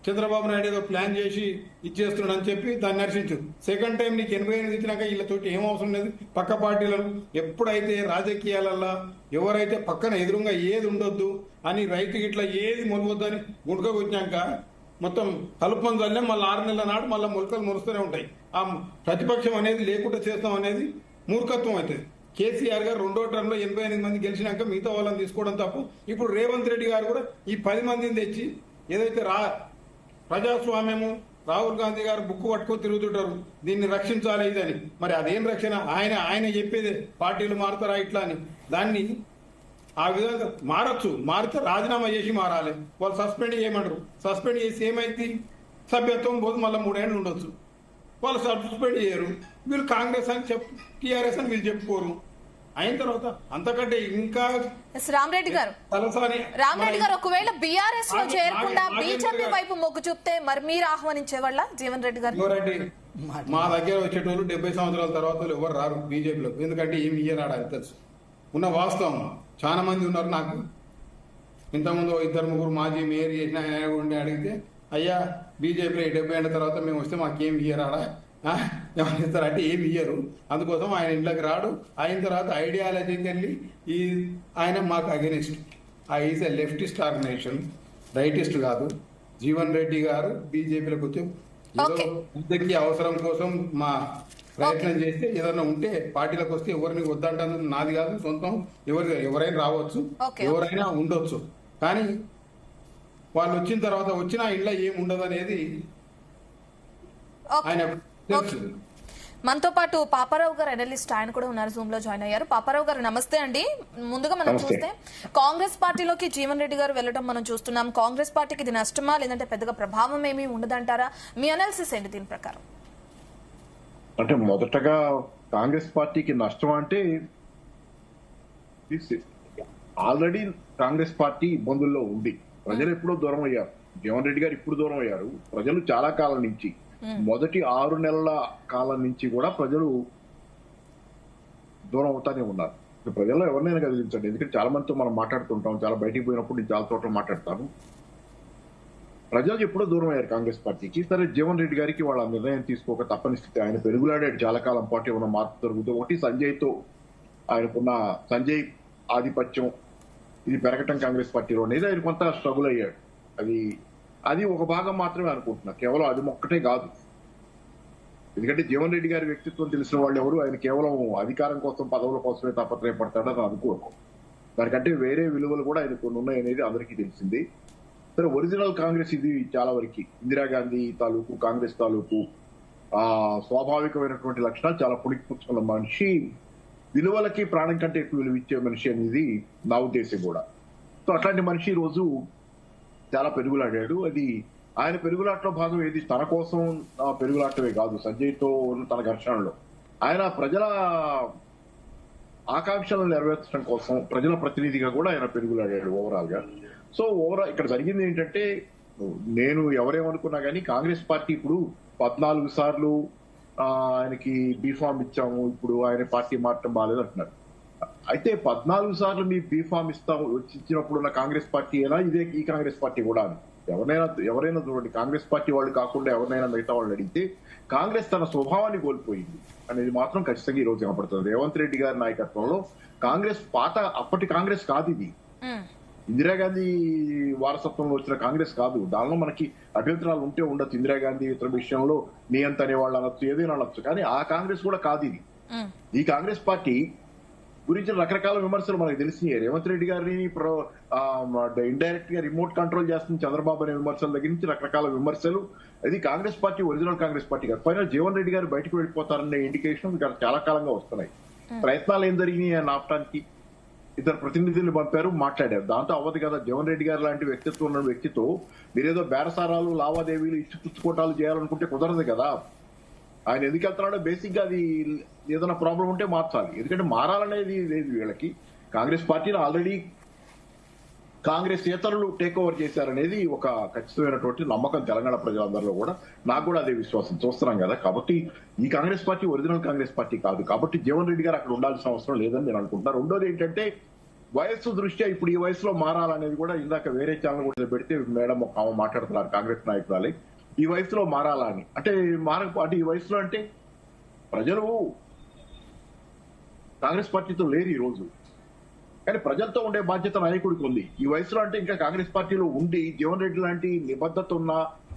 చంద్రబాబు నాయుడు ఏదో ప్లాన్ చేసి ఇచ్చేస్తున్నాడు అని చెప్పి దాన్ని హర్షించారు. సెకండ్ టైం నీకు 88 ఇచ్చినాక వీళ్ళతోటి ఏం అవసరం లేదు. పక్క పార్టీలను ఎప్పుడైతే రాజకీయాలల్లో ఎవరైతే పక్కన ఎదురుగా ఏది ఉండొద్దు అని రైతు ఇట్లా ఏది మొలవద్దని గుంటకు వచ్చినాక మొత్తం కలుపుకొని చల్లే మళ్ళీ 6 నెలల నాడు మళ్ళీ మొలకలు మొలుస్తూనే ఉంటాయి. ఆ ప్రతిపక్షం అనేది లేకుండా చేస్తాం అనేది మూర్ఖత్వం అవుతుంది. కేసీఆర్ గారు 2వ టర్మ్ లో 88 మంది గెలిచినాక మిగతా వాళ్ళని తీసుకోవడం తప్పు. ఇప్పుడు రేవంత్ రెడ్డి గారు కూడా ఈ 10 మందిని తెచ్చి ఏదైతే ప్రజాస్వామ్యము రాహుల్ గాంధీ గారు బుక్ పట్టుకొని తిరుగుతుంటారు, దీన్ని రక్షించాలి ఇదని. మరి అదేం రక్షణ? ఆయన చెప్పేది పార్టీలు మారుతారా ఇట్లా అని. దాన్ని ఆ విధంగా మారచ్చు. మారితే రాజీనామా చేసి మారాలి. వాళ్ళు సస్పెండ్ చేయమంటారు. సస్పెండ్ చేసి ఏమైంది? సభ్యత్వం పోదు, మళ్ళీ 3 ఏళ్ళు ఉండొచ్చు. వాళ్ళు సస్పెండ్ చేయరు. వీళ్ళు కాంగ్రెస్ అని టీఆర్ఎస్ అని వీళ్ళు చెప్పుకోరు. అయిన తర్వాత అంతకంటే ఇంకా రామరెడ్డి గారు ఒకవేళ బీఆర్ఎస్ లో చేరకుండా బీజేపీ వైపు మొగ్గు చూపితే మరి మీరు ఆహ్వానించే వాళ్ళ జీవన్ రెడ్డి గారు? మా దగ్గర వచ్చేటోళ్ళు 70 సంవత్సరాల తర్వాత ఎవరు రారు బీజేపీలో. ఎందుకంటే ఏమి ఇయ్యరాడని తెలుసు. ఉన్న వాస్తవం చాలా మంది ఉన్నారు. నాకు ఇంతకుముందు 2-3 మాజీ మేయర్ చేసిన ఆయన ఉండి అడిగితే, అయ్యా బీజేపీలో 70 ఏళ్ళ తర్వాత మేము వస్తే మాకేం ఇయ్యరాడా ఏమనిస్తారంటే ఏమి ఇయ్యరు. అందుకోసం ఆయన ఇంట్లోకి రాడు. అయిన తర్వాత ఐడియాలజీకి వెళ్ళి ఆయన మాకు against. Is a leftist organisation, rightist కాదు. జీవన్ రెడ్డి గారు బీజేపీలోకి వచ్చి ముద్దకి అవసరం కోసం మా ప్రయత్నం చేస్తే ఏదైనా ఉంటే పార్టీలకు వస్తే ఎవరిని వద్దంటాను నాది కాదు, సొంతం. ఎవరైనా రావచ్చు, ఎవరైనా ఉండొచ్చు. కానీ వాళ్ళు వచ్చిన తర్వాత వచ్చిన ఇంట్లో ఏమి ఉండదు అనేది ఆయన తెలుసు. మనతో పాటు పాపారావు గారు అనలిస్ట్, ఆయన కూడా ఉన్నారు, జూమ్ లో జాయిన్ అయ్యారు. పాపారావు గారు నమస్తే అండి. ముందుగా మనం చూస్తే కాంగ్రెస్ పార్టీలోకి జీవన్ రెడ్డి గారు వెళ్ళడం మనం చూస్తున్నాం. కాంగ్రెస్ పార్టీకి ఇది నష్టమా లేదంటే పెద్దగా ప్రభావం ఏమీ ఉండదంటారా? మీ అనాలిసిస్ ఏంటి దీని ప్రకారం? అంటే మొదటగా కాంగ్రెస్ పార్టీకి నష్టం అంటే ఆల్రెడీ కాంగ్రెస్ పార్టీ ఇబ్బందుల్లో ఉంది. ప్రజలు ఎప్పుడో దూరం అయ్యారు. జీవన్ రెడ్డి గారు ఇప్పుడు దూరం అయ్యారు. ప్రజలు చాలా కాలం నుంచి, మొదటి 6 నెలల కాలం నుంచి కూడా ప్రజలు దూరం అవుతానే ఉన్నారు. ప్రజల్లో ఎవరినైనా కదిలించండి. ఎందుకంటే చాలా మందితో మనం మాట్లాడుతుంటాం. చాలా బయటికి పోయినప్పుడు నేను చాలా చోట్ల మాట్లాడతాను. ప్రజలు ఎప్పుడో దూరం అయ్యారు కాంగ్రెస్ పార్టీకి. సరే, జీవన్ రెడ్డి గారికి వాళ్ళ నిర్ణయం తీసుకోక తప్పని స్థితి. ఆయన పెరుగులాడాడు చాలా కాలం పాటు. ఏమన్నా మార్పు జరుగుతుంది. ఒకటి సంజయ్తో ఆయనకున్న సంజయ్ ఆధిపత్యం ఇది పెరగటం కాంగ్రెస్ పార్టీలో అనేది ఆయన కొంత స్ట్రగుల్ అయ్యాడు. అది ఒక భాగం మాత్రమే అనుకుంటున్నా. కేవలం అది ఒక్కటే కాదు. ఎందుకంటే జీవన్ రెడ్డి గారి వ్యక్తిత్వం తెలిసిన వాళ్ళు ఎవరు ఆయన కేవలం అధికారం కోసం, పదవుల కోసమే తాపత్రయపడతాడని అనుకోరు. దానికంటే వేరే విలువలు కూడా ఆయన కొన్ని ఉన్నాయనేది అందరికీ తెలిసింది. సరే, ఒరిజినల్ కాంగ్రెస్ ఇది చాలా వరకు ఇందిరాగాంధీ తాలూకు కాంగ్రెస్ తాలూకు స్వాభావికమైనటువంటి లక్షణాలు చాలా పుణికిపుచ్చుకున్న మనిషి, విలువలకి ప్రాణం కంటే ఎక్కువ విలువ ఇచ్చే మనిషి అనేది నా ఉద్దేశం కూడా. సో అట్లాంటి మనిషి ఈ రోజు చాలా పెరుగులాడాడు. అది ఆయన పెరుగులాటలో భాగం ఏది తన కోసం పెరుగులాటమే కాదు. సంజయ్తో తన ఘర్షణలో ఆయన ప్రజల ఆకాంక్షలను నెరవేర్చడం కోసం ప్రజల ప్రతినిధిగా కూడా ఆయన పెరుగులాడాడు ఓవరాల్ గా. సో ఇక్కడ జరిగింది ఏంటంటే, నేను ఎవరేమనుకున్నా కానీ కాంగ్రెస్ పార్టీ ఇప్పుడు 14 సార్లు ఆయనకి బీఫామ్ ఇచ్చాము, ఇప్పుడు ఆయన పార్టీ మారటం బాగాలేదు అంటున్నారు. అయితే 14 సార్లు మీ బీఫామ్ ఇచ్చినప్పుడు ఉన్న కాంగ్రెస్ పార్టీ అయినా ఇదే ఈ కాంగ్రెస్ పార్టీ కూడా. ఎవరైనా చూడండి, కాంగ్రెస్ పార్టీ వాళ్ళు కాకుండా ఎవరినైనా మిగతా వాళ్ళు అడిగితే కాంగ్రెస్ తన స్వభావాన్ని కోల్పోయింది అనేది మాత్రం ఖచ్చితంగా ఈ రోజు కనపడుతుంది. రేవంత్ రెడ్డి గారి నాయకత్వంలో కాంగ్రెస్ అప్పటి కాంగ్రెస్ కాదు ఇది. ఇందిరాగాంధీ వారసత్వంలో వచ్చిన కాంగ్రెస్ కాదు. దానిలో మనకి అభ్యంతరాలు ఉంటే ఉండొచ్చు. ఇందిరాగాంధీ ఇతర విషయంలో నియంత అనే వాళ్ళు అనొచ్చు, ఏదైనా అనొచ్చు. కానీ ఆ కాంగ్రెస్ కూడా కాదు ఇది. ఈ కాంగ్రెస్ పార్టీ గురించి రకరకాల విమర్శలు మనకు తెలిసినాయి. రేవంత్ రెడ్డి గారిని ఇండైరెక్ట్ గా రిమోట్ కంట్రోల్ చేస్తుంది చంద్రబాబు అనే విమర్శల దగ్గర నుంచి రకరకాల విమర్శలు. ఇది Congress party original Congress party కాదు. ఫైనల్ జీవన్ రెడ్డి గారు బయటకు వెళ్ళిపోతారనే ఇండికేషన్ చాలా కాలంగా వస్తున్నాయి. ప్రయత్నాలు ఏం జరిగినాయి అని ఆపడానికి ఇద్దరు ప్రతినిధులు పంపారు, మాట్లాడారు. దాంతో అవ్వదు కదా. జీవన్ రెడ్డి గారు లాంటి వ్యక్తిత్వం ఉన్న వ్యక్తితో మీరేదో బేరసారాలు, లావాదేవీలు, ఇచ్చి పుచ్చుకోటాలు చేయాలనుకుంటే కుదరదు కదా. ఆయన ఎందుకు వెళ్తున్నాడో బేసిక్ గా అది ఏదైనా ప్రాబ్లం ఉంటే మార్చాలి. ఎందుకంటే మారాలనేది లేదు వీళ్ళకి. కాంగ్రెస్ పార్టీని ఆల్రెడీ కాంగ్రెస్ ఇతరులు టేక్ ఓవర్ చేశారనేది ఒక ఖచ్చితమైనటువంటి నమ్మకం తెలంగాణ ప్రజలందరిలో కూడా. నాకు కూడా అదే విశ్వాసం. చూస్తున్నాం కదా. కాబట్టి ఈ Congress party original Congress party కాదు. కాబట్టి జీవన్ రెడ్డి గారు అక్కడ ఉండాల్సిన అవసరం లేదని నేను అనుకుంటున్నాను. రెండోది ఏంటంటే వయస్సు దృష్ట్యా ఇప్పుడు ఈ వయసులో మారాలనేది కూడా ఇందాక వేరే ఛానల్ కూడా పెడితే మేడం ఒక ఆమె మాట్లాడుతున్నారు కాంగ్రెస్ నాయకురాలి, ఈ వయసులో మారాలా అని. అంటే ఈ వయసులో అంటే ప్రజలు కాంగ్రెస్ పార్టీతో లేరు ఈ రోజు, కానీ ప్రజలతో ఉండే బాధ్యత నాయకుడికి ఉంది. ఈ వయసులో అంటే ఇంకా కాంగ్రెస్ పార్టీలో ఉండి జీవన్ రెడ్డి లాంటి నిబద్ధత ఉన్న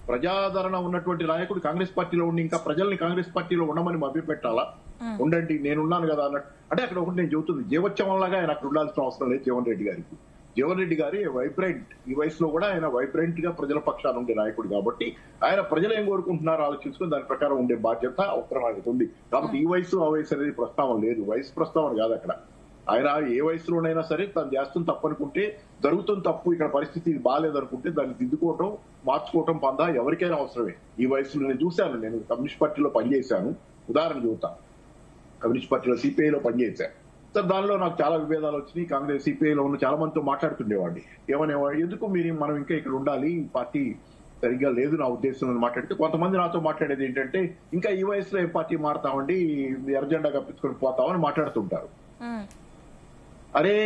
ప్రజాదరణ ఉన్నటువంటి నాయకుడు కాంగ్రెస్ పార్టీలో ఉండి ఇంకా ప్రజల్ని కాంగ్రెస్ పార్టీలో ఉండమని మభ్యపెట్టాలా? ఉండండి నేనున్నాను కదా అన్నట్టు. అంటే అక్కడ ఒకటి నేను చెబుతుంది, జీవోత్సవంలాగా ఆయన అక్కడ ఉండాల్సిన అవసరం లేదు జీవన్ రెడ్డి గారికి. జీవన్ రెడ్డి గారి వైబ్రెంట్, ఈ వయసులో కూడా ఆయన వైబ్రెంట్ గా ప్రజల పక్షాన ఉండే నాయకుడు కాబట్టి ఆయన ప్రజలు ఏం కోరుకుంటున్నారో ఆలోచించుకుని దాని ప్రకారం ఉండే బాధ్యత అవసరం ఆయనకు ఉంది. కాబట్టి ఈ వయసు ఆ వయసు అనేది ప్రస్తావన లేదు, వయసు ప్రస్తావన కాదు అక్కడ. ఆయన ఏ వయసులోనైనా సరే తను చేస్తుంది తప్పు అనుకుంటే, జరుగుతుంది తప్పు, ఇక్కడ పరిస్థితి ఇది బాగాలేదనుకుంటే దాన్ని దిద్దుకోవటం, మార్చుకోవటం పందా ఎవరికైనా అవసరమే. ఈ వయసులో నేను చూశాను, నేను కమ్యూనిస్ట్ పార్టీలో పనిచేశాను, ఉదాహరణ చెబుతాను. కమ్యూనిస్ట్ పార్టీలో సిపిఐలో పనిచేశాను సార్. దానిలో నాకు చాలా విభేదాలు వచ్చినాయి. కాంగ్రెస్ సిపిఐలో ఉన్న చాలా మందితో మాట్లాడుతుండేవాడిని. ఏమనేవాడు, ఎందుకు మనం ఇంకా ఇక్కడ ఉండాలి, ఈ పార్టీ సరిగ్గా లేదు నా ఉద్దేశం అని మాట్లాడితే, కొంతమంది నాతో మాట్లాడేది ఏంటంటే ఇంకా ఈ వయసులో ఏ పార్టీ మారుతామండి, ఎర్రజెండా కప్పించుకొని పోతామని మాట్లాడుతుంటారు. అరే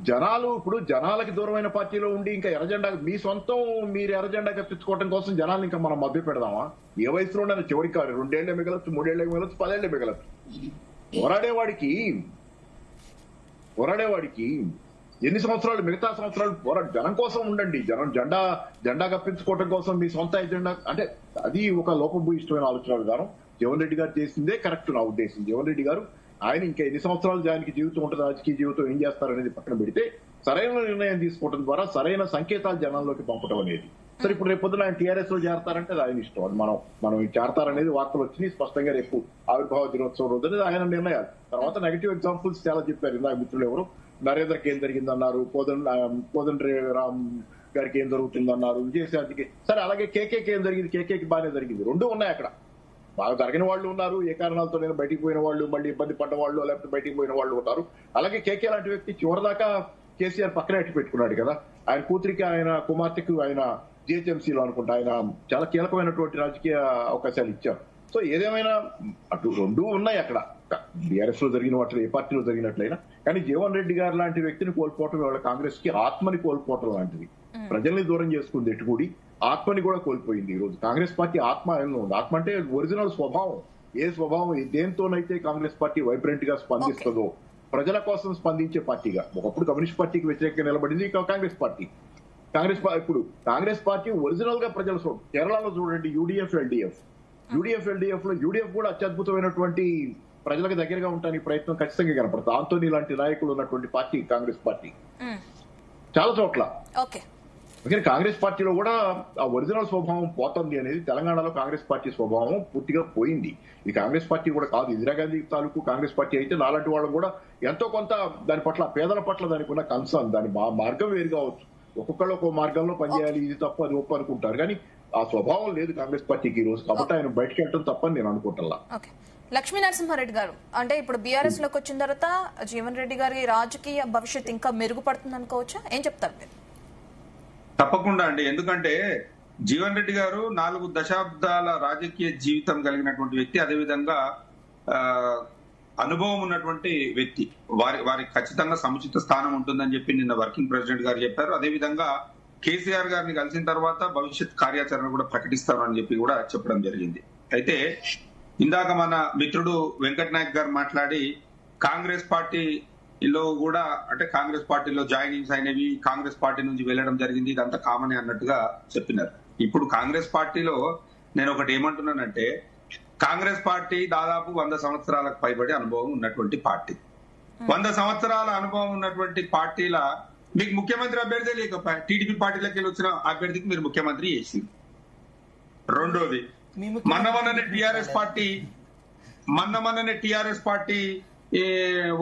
జనాలు ఇప్పుడు జనాలకి దూరమైన పార్టీలో ఉండి ఇంకా ఎర్రజెండా మీ సొంతం మీరు ఎర్రజెండా కప్పించుకోవడం కోసం జనాలు ఇంకా మనం మభ్య పెడదామా? ఏ వయసులోనే చివరికి 2 ఏళ్లే మిగలచ్చు, 3 ఏళ్లే మిగలచ్చు, 10 ఏళ్లే మిగలచ్చు. పోరాడేవాడికి ఎన్ని సంవత్సరాలు, మిగతా సంవత్సరాలు జనం కోసం ఉండండి. జనం జెండా కప్పించుకోవడం కోసం మీ సొంత ఎజెండా అంటే అది ఒక లోపభూయిష్టమైన ఆలోచన విధానం. జీవన్ రెడ్డి గారు చేసిందే కరెక్ట్ నా ఉద్దేశం. జీవన్ రెడ్డి గారు ఆయన ఇంకా ఎన్ని సంవత్సరాలు ఆయనకి జీవితం ఉంటుంది, రాజకీయ జీవితం ఏం చేస్తారనేది పక్కన పెడితే సరైన నిర్ణయం తీసుకోవడం ద్వారా సరైన సంకేతాలు జనాల్లోకి పంపడం అనేది. సరే ఇప్పుడు రేపు పొద్దున ఆయన టీఆర్ఎస్ లో చేరతారంటే అది ఆయన ఇష్టం. అది మనం చేరతారనేది వార్తలు వచ్చినాయి స్పష్టంగా. రేపు ఆవిర్భావ దినోత్సవం రోజు అనేది ఆయన నిర్ణయాలు. తర్వాత నెగిటివ్ ఎగ్జాంపుల్స్ చాలా చెప్పారు ఇందాక మిత్రులు ఎవరు. నరేంద్రకి ఏం జరిగిందన్నారు, కోదండ రామ్ గారికి ఏం జరుగుతుందన్నారు, విజయశాంతికి. సరే అలాగే కేకేకి ఏం జరిగింది, కేకేకి బాగానే జరిగింది. రెండు ఉన్నాయి అక్కడ. బాగా జరిగిన వాళ్ళు ఉన్నారు, ఏ కారణాలతో నేను బయటికి పోయిన వాళ్ళు, మళ్ళీ ఇబ్బంది పడ్డ వాళ్ళు, లేకపోతే బయటికి పోయిన వాళ్ళు ఉన్నారు. అలాగే కేకే లాంటి వ్యక్తి చివరిదాకా కేసీఆర్ పక్కన ఎట్టి పెట్టుకున్నాడు కదా. ఆయన కూతురికి, ఆయన కుమార్తెకు ఆయన జిహెచ్ఎంసీలో అనుకుంటా ఆయన చాలా కీలకమైనటువంటి రాజకీయ అవకాశాలు ఇచ్చారు. సో ఏదేమైనా అటు రెండూ ఉన్నాయి అక్కడ. బీఆర్ఎస్ లో జరిగిన వాటిలో ఏ పార్టీలో జరిగినట్లయినా. కానీ జీవన్ రెడ్డి గారు లాంటి వ్యక్తిని కోల్పోవటం వాళ్ళ కాంగ్రెస్ కి ఆత్మని కోల్పోవటం లాంటిది. ప్రజల్ని దూరం చేసుకుంది ఎటుకూడి, ఆత్మని కూడా కోల్పోయింది. ఈ రోజు కాంగ్రెస్ పార్టీ ఆత్మ ఉంది. ఆత్మ అంటే ఒరిజినల్ స్వభావం. ఏ స్వభావం దేంతోనైతే కాంగ్రెస్ పార్టీ వైబ్రెంట్ గా స్పందిస్తుందో, ప్రజల కోసం స్పందించే పార్టీగా. ఒకప్పుడు కమ్యూనిస్ట్ పార్టీకి వ్యతిరేకంగా నిలబడింది కాంగ్రెస్ పార్టీ. ఇప్పుడు కాంగ్రెస్ పార్టీ ఒరిజినల్ గా ప్రజలు కేరళలో చూడండి, యూడీఎఫ్ ఎల్డీఎఫ్ లో యూడీఎఫ్ కూడా అత్యద్భుతమైనటువంటి ప్రజలకు దగ్గరగా ఉండడానికి ప్రయత్నం ఖచ్చితంగా కనపడుతుంది. ఆంటోనీ లాంటి నాయకులు ఉన్నటువంటి పార్టీ కాంగ్రెస్ పార్టీ చాలా చోట్ల. అందుకని కాంగ్రెస్ పార్టీలో కూడా ఆ ఒరిజినల్ స్వభావం పోతుంది అనేది తెలంగాణలో కాంగ్రెస్ పార్టీ స్వభావం పూర్తిగా పోయింది. ఇది కాంగ్రెస్ పార్టీ కూడా కాదు. ఇందిరాగాంధీ తాలూకు కాంగ్రెస్ పార్టీ అయితే నాలాంటి వాళ్ళు కూడా ఎంతో కొంత దాని పట్ల, పేదల పట్ల దానికి ఉన్న కన్సర్న్, దాని మార్గం వేరు కావచ్చు. ఒక్కొక్కళ్ళు ఒక్కో మార్గంలో పనిచేయాలి, ఇది తప్పు అది ఒప్పు అనుకుంటారు. కానీ ఆ స్వభావం లేదు కాంగ్రెస్ పార్టీకి ఈ రోజు. కాబట్టి ఆయన బయటకు వెళ్ళడం తప్పని నేను అనుకుంటున్నా. లక్ష్మీ నరసింహారెడ్డి గారు, అంటే ఇప్పుడు బీఆర్ఎస్ లోకి వచ్చిన తర్వాత జీవన్ రెడ్డి గారి రాజకీయ భవిష్యత్ ఇంకా మెరుగుపడుతుంది అనుకోవచ్చా? ఏం చెప్తారు మీరు? తప్పకుండా అండి. ఎందుకంటే జీవన్ రెడ్డి గారు 4 దశాబ్దాల రాజకీయ జీవితం కలిగినటువంటి వ్యక్తి, అదేవిధంగా అనుభవం ఉన్నటువంటి వ్యక్తి. వారికి ఖచ్చితంగా సముచిత స్థానం ఉంటుందని చెప్పి నిన్న వర్కింగ్ ప్రెసిడెంట్ గారు చెప్పారు. అదేవిధంగా కేసీఆర్ గారిని కలిసిన తర్వాత భవిష్యత్ కార్యాచరణ కూడా ప్రకటిస్తారని చెప్పి కూడా చెప్పడం జరిగింది. అయితే ఇందాక మన మిత్రుడు వెంకట్ నాయక్ గారు మాట్లాడి కాంగ్రెస్ పార్టీలో కూడా, అంటే కాంగ్రెస్ పార్టీలో జాయినింగ్స్ అయినవి, కాంగ్రెస్ పార్టీ నుంచి వెళ్ళడం జరిగింది, ఇదంతా కామనే అన్నట్టుగా చెప్పినారు. ఇప్పుడు కాంగ్రెస్ పార్టీలో నేను ఒకటి ఏమంటున్నానంటే, కాంగ్రెస్ పార్టీ దాదాపు 100 సంవత్సరాలకు పైబడి అనుభవం ఉన్నటువంటి పార్టీ. 100 సంవత్సరాల అనుభవం ఉన్నటువంటి పార్టీల మీకు ముఖ్యమంత్రి అభ్యర్థి లేకపోయా, టీడీపీ పార్టీలోకి వెళ్ళి వచ్చిన అభ్యర్థికి మీరు ముఖ్యమంత్రి చేసి. రెండోది, మన్నమన్ననే టిఆర్ఎస్ పార్టీ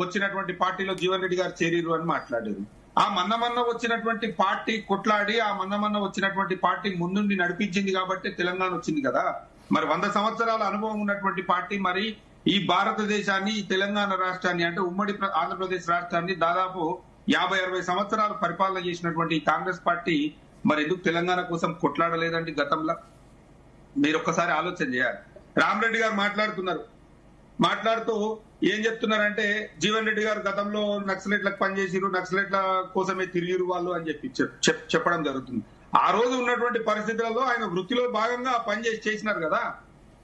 వచ్చినటువంటి పార్టీలో జీవన్ రెడ్డి గారు చేరీరు అని మాట్లాడారు. ఆ మన్నమన్న వచ్చినటువంటి పార్టీ కొట్లాడి, ఆ మన్నమన్న వచ్చినటువంటి పార్టీ ముందుండి నడిపించింది కాబట్టి తెలంగాణ వచ్చింది కదా. మరి 100 సంవత్సరాల అనుభవం ఉన్నటువంటి పార్టీ మరి ఈ భారతదేశాన్ని, ఈ తెలంగాణ రాష్ట్రాన్ని, అంటే ఉమ్మడి ఆంధ్రప్రదేశ్ రాష్ట్రాన్ని దాదాపు 50-60 సంవత్సరాలు పరిపాలన చేసినటువంటి కాంగ్రెస్ పార్టీ మరి ఎందుకు తెలంగాణ కోసం కొట్లాడలేదండి గతంలో? మీరు ఒక్కసారి ఆలోచన చేయాలి. రామరెడ్డి గారు మాట్లాడుతూ ఏం చెప్తున్నారంటే జీవన్ రెడ్డి గారు గతంలో నక్సలైట్లకు పనిచేసిరు, నక్సలైట్ల కోసమే తిరిగిరు వాళ్ళు అని చెప్పి చెప్పడం జరుగుతుంది. ఆ రోజు ఉన్నటువంటి పరిస్థితులలో ఆయన వృత్తిలో భాగంగా ఆ పని చేసినారు కదా,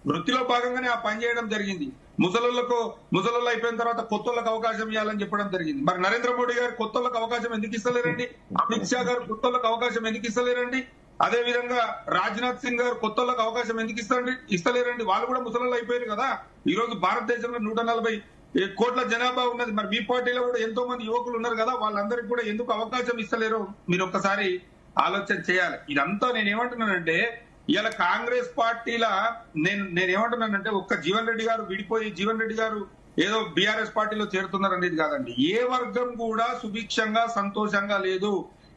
వృత్తిలో భాగంగానే ఆ పని చేయడం జరిగింది. ముసలోళ్ళు అయిపోయిన తర్వాత కొత్తోళ్ళకి అవకాశం ఇవ్వాలని చెప్పడం జరిగింది. మరి నరేంద్ర మోడీ గారు కొత్తోళ్ళకి అవకాశం ఎందుకు ఇస్తలేరండి? అమిత్ షా గారు కొత్తోళ్ళకి అవకాశం ఎందుకు ఇస్తలేరండి? అదే విధంగా రాజ్నాథ్ సింగ్ గారు కొత్తోళ్ళకి అవకాశం ఎందుకు ఇస్తలేరండి? వాళ్ళు కూడా ముసలోళ్ళు అయిపోయారు కదా. ఈ రోజు భారతదేశంలో 140 కోట్ల జనాభా ఉన్నది. మరి మీ పార్టీలో కూడా ఎంతో మంది యువకులు ఉన్నారు కదా, వాళ్ళందరికీ కూడా ఎందుకు అవకాశం ఇస్తలేరో మీరు ఒక్కసారి ఆలోచన చేయాలి. ఇదంతా నేనేమంటున్నానంటే ఇలా కాంగ్రెస్ పార్టీల నేనేమంటున్నానంటే ఒక్క జీవన్ రెడ్డి గారు విడిపోయి జీవన్ రెడ్డి గారు ఏదో బీఆర్ఎస్ పార్టీలో చేరుతున్నారు అనేది కాదండి. ఏ వర్గం కూడా సుభిక్షంగా సంతోషంగా లేదు.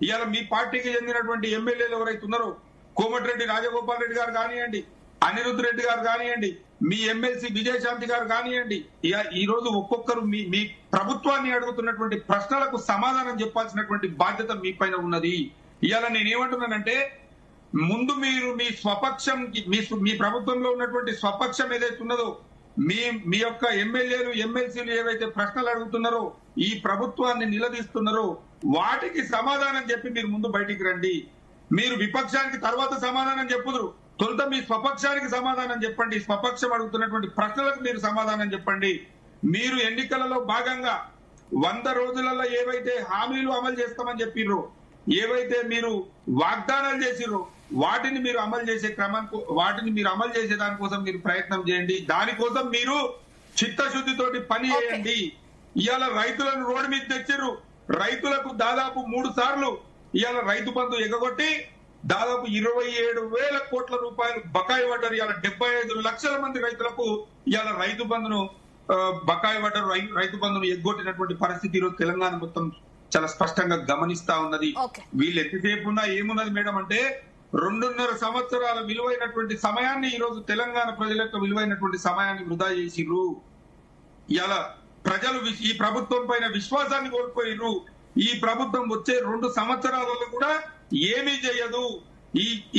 ఇవాళ మీ పార్టీకి చెందినటువంటి ఎమ్మెల్యేలు ఎవరైతే ఉన్నారో కోమటిరెడ్డి రాజగోపాల్ రెడ్డి గారు కానివ్వండి, అనిరుద్ రెడ్డి గారు కానివ్వండి, మీ ఎమ్మెల్సీ విజయశాంతి గారు కానివ్వండి, ఈ రోజు ఒక్కొక్కరు మీ ప్రభుత్వాన్ని అడుగుతున్నటువంటి ప్రశ్నలకు సమాధానం చెప్పాల్సినటువంటి బాధ్యత మీ పైన ఉన్నది. ఇవాళ నేనేమంటున్నానంటే ముందు మీరు మీ స్వపక్షం మీ ప్రభుత్వంలో ఉన్నటువంటి స్వపక్షం ఏదైతే ఉన్నదో మీ యొక్క ఎమ్మెల్యేలు ఎమ్మెల్సీలు ఏవైతే ప్రశ్నలు అడుగుతున్నారో ఈ ప్రభుత్వాన్ని నిలదీస్తున్నారో వాటికి సమాధానం చెప్పి మీరు ముందు బయటికి రండి. మీరు విపక్షానికి తర్వాత సమాధానం చెప్పుదురు, తొలుత మీ స్వపక్షానికి సమాధానం చెప్పండి. స్వపక్షం అడుగుతున్నటువంటి ప్రశ్నలకు మీరు సమాధానం చెప్పండి. మీరు ఎన్నికలలో భాగంగా 100 రోజులలో ఏవైతే హామీలు అమలు చేస్తామని చెప్పిర్రో, ఏవైతే మీరు వాగ్దానాలు చేసిర్రో వాటిని మీరు అమలు చేసే దానికోసం మీరు ప్రయత్నం చేయండి. దానికోసం మీరు చిత్తశుద్ధితోటి పని చేయండి. ఇవాళ రైతులను రోడ్డు మీద తెచ్చిర్రు. రైతులకు దాదాపు 3 సార్లు ఇవాళ రైతు బంధు ఎగగొట్టి దాదాపు 27,000 కోట్ల రూపాయలు బకాయి పడ్డారు. ఇవాళ 75 లక్షల మంది రైతులకు ఇవాళ రైతు బంధును బకాయి పడ్డారు. రైతు బంధును ఎగ్గొట్టినటువంటి పరిస్థితి ఈరోజు తెలంగాణ మొత్తం చాలా స్పష్టంగా గమనిస్తా ఉన్నది. వీళ్ళు ఎంతసేపు ఉన్నా ఏమున్నది మేడం అంటే 2.5 సంవత్సరాల విలువైనటువంటి సమయాన్ని ఈ రోజు తెలంగాణ ప్రజల యొక్క విలువైనటువంటి సమయాన్ని వృధా చేసిర్రు. ఇలా ప్రజలు ఈ ప్రభుత్వం పైన విశ్వాసాన్ని కోల్పోయిర్రు. ఈ ప్రభుత్వం వచ్చే 2 సంవత్సరాలలో కూడా ఏమీ చేయదు.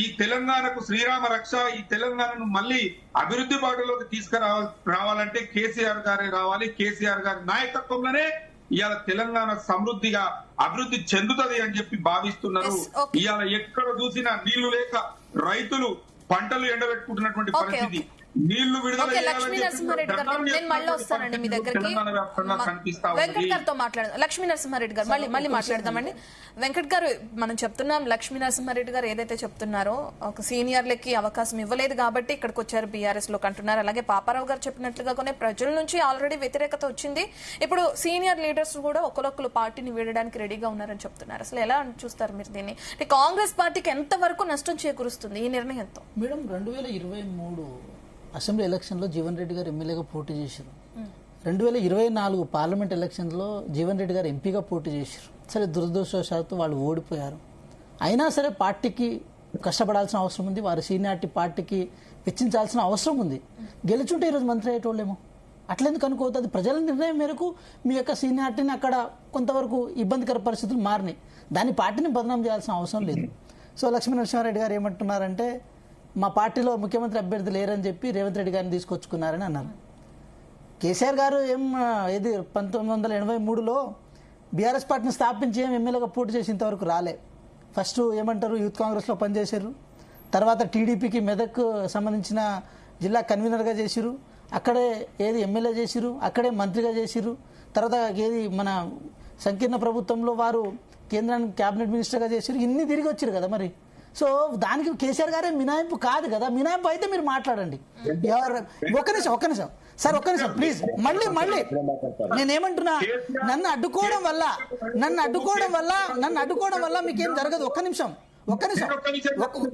ఈ తెలంగాణకు శ్రీరామ రక్ష, ఈ తెలంగాణను మళ్ళీ అభివృద్ధి బాటలోకి తీసుకురావాలంటే కేసీఆర్ గారే రావాలి. కేసీఆర్ గారి నాయకత్వంలోనే ఇవాళ తెలంగాణ సమృద్ధిగా అభివృద్ధి చెందుతుంది అని చెప్పి భావిస్తున్నారు. ఇవాళ ఎక్కడ చూసినా నీళ్లు లేక రైతులు పంటలు ఎండబెట్టుకుంటున్నటువంటి పరిస్థితి. నీళ్లు విడుదల లక్ష్మీ నరసింహారెడ్డి గారు నేను మళ్ళీ వస్తానండి మీ దగ్గరికి. వెంకట్ గారితో మాట్లాడదాం. లక్ష్మీ నరసింహారెడ్డి గారు మళ్ళీ మాట్లాడదామండి. వెంకట్ గారు మనం చెప్తున్నాం, లక్ష్మీ నరసింహారెడ్డి గారు ఏదైతే చెప్తున్నారో ఒక సీనియర్లకి అవకాశం ఇవ్వలేదు కాబట్టి ఇక్కడికి వచ్చారు బీఆర్ఎస్ లోకి అంటున్నారు. అలాగే పాపారావు గారు చెప్పినట్లుగా కొన్ని ప్రజల నుంచి ఆల్రెడీ వ్యతిరేకత వచ్చింది. ఇప్పుడు సీనియర్ లీడర్స్ కూడా ఒకరొకరు పార్టీని వీడడానికి రెడీగా ఉన్నారని చెప్తున్నారు. అసలు ఎలా చూస్తారు మీరు దీన్ని? కాంగ్రెస్ పార్టీకి ఎంత వరకు నష్టం చేకూరుస్తుంది ఈ నిర్ణయంతో? మేడం 2023 అసెంబ్లీ ఎలక్షన్లో జీవన్ రెడ్డి గారు ఎమ్మెల్యేగా పోటీ చేశారు. 2024 పార్లమెంట్ ఎలక్షన్లో జీవన్ రెడ్డి గారు ఎంపీగా పోటీ చేశారు. సరే దురదృష్టవశాత్తు వాళ్ళు ఓడిపోయారు. అయినా సరే పార్టీకి కష్టపడాల్సిన అవసరం ఉంది. వారి సీనియారిటీ పార్టీకి వెచ్చించాల్సిన అవసరం ఉంది. గెలుచుంటే ఈరోజు మంత్రి అయ్యేటోళ్ళేమో. అట్లెందుకు అనుకోవద్దు? అది ప్రజల నిర్ణయం మేరకు మీ యొక్క సీనియారిటీని అక్కడ కొంతవరకు ఇబ్బందికర పరిస్థితులు మారినాయి. దాన్ని పార్టీని బదనాం చేయాల్సిన అవసరం లేదు. సో లక్ష్మీ నరసింహారెడ్డి గారు ఏమంటున్నారంటే మా పార్టీలో ముఖ్యమంత్రి అభ్యర్థి లేరని చెప్పి రేవంత్ రెడ్డి గారిని తీసుకొచ్చుకున్నారని అన్నారు. కేసీఆర్ గారు 1983లో బీఆర్ఎస్ పార్టీని స్థాపించి ఎమ్మెల్యేగా పోటీ చేసి ఇంతవరకు రాలే. ఫస్ట్ ఏమంటారు యూత్ కాంగ్రెస్లో పనిచేశారు. తర్వాత టీడీపీకి మెదక్ సంబంధించిన జిల్లా కన్వీనర్గా చేసిరు. అక్కడే ఎమ్మెల్యే చేసిరు, అక్కడే మంత్రిగా చేసిరు. తర్వాత మన సంకీర్ణ ప్రభుత్వంలో వారు కేంద్రానికి క్యాబినెట్ మినిస్టర్గా చేసిరు. ఇన్ని తిరిగి వచ్చారు కదా. మరి సో దానికి కేసీఆర్ గారే మినాయింపు కాదు కదా. మినాయింపు అయితే మీరు మాట్లాడండి. ఒక్క నిమిషం సార్, ఒక్క నిమిషం ప్లీజ్. మళ్ళీ నేనేమంటున్నా, నన్ను అడ్డుకోవడం వల్ల మీకేం జరగదు. ఒక్క నిమిషం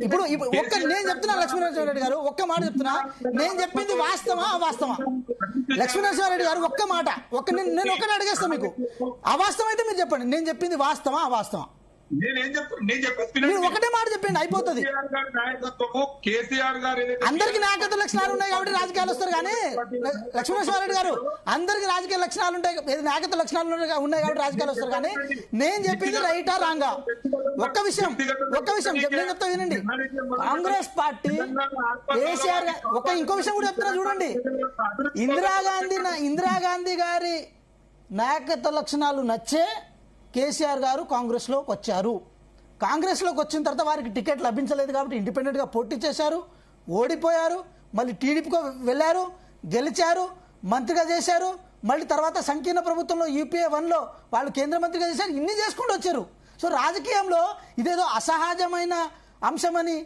ఇప్పుడు నేను చెప్తున్నా లక్ష్మీనరసింహారెడ్డి గారు, ఒక్క మాట చెప్తున్నా. నేను చెప్పింది వాస్తవా అవాస్తవా? లక్ష్మీనరసింహారెడ్డి గారు ఒక్క మాట, నేను ఒక్కనే అడిగేస్తా మీకు. అవాస్తవం అయితే మీరు చెప్పండి. నేను చెప్పింది వాస్తవా అవాస్తవా? నేనేం చెప్తాను, నేను మీరు ఒకటే మాట చెప్పండి అయిపోతుంది. నాయకత్వము కేసీఆర్ గారు అందరికి నాయకత్వ లక్షణాలు ఉన్నాయి కాబట్టి రాజకీయాలు వస్తారు. కానీ లక్ష్మీనరసింహారెడ్డి గారు అందరికి రాజకీయ లక్షణాలు ఉంటాయి, నాయకత్వ లక్షణాలు ఉన్నాయి కాబట్టి రాజకీయాలు వస్తారు. కానీ నేను చెప్పింది రైటా రాంగా? ఒక్క విషయం నేను చెప్తా వినండి. కాంగ్రెస్ పార్టీ కేసీఆర్ ఇంకో విషయం కూడా చెప్తున్నా చూడండి. ఇందిరాగాంధీ గారి నాయకత్వ లక్షణాలు నచ్చే కేసీఆర్ గారు కాంగ్రెస్లోకి వచ్చారు. కాంగ్రెస్లోకి వచ్చిన తర్వాత వారికి టికెట్ లభించలేదు కాబట్టి ఇండిపెండెంట్గా పోటీ చేశారు, ఓడిపోయారు. మళ్ళీ టీడీపీకి వెళ్ళారు, గెలిచారు, మంత్రిగా చేశారు. మళ్ళీ తర్వాత సంకీర్ణ ప్రభుత్వంలో యూపీఏ 1లో వాళ్ళు కేంద్ర మంత్రిగా చేశారు. ఇన్ని చేసుకుంటూ వచ్చారు. సో రాజకీయంలో ఇదేదో అసహజమైన అంశమని,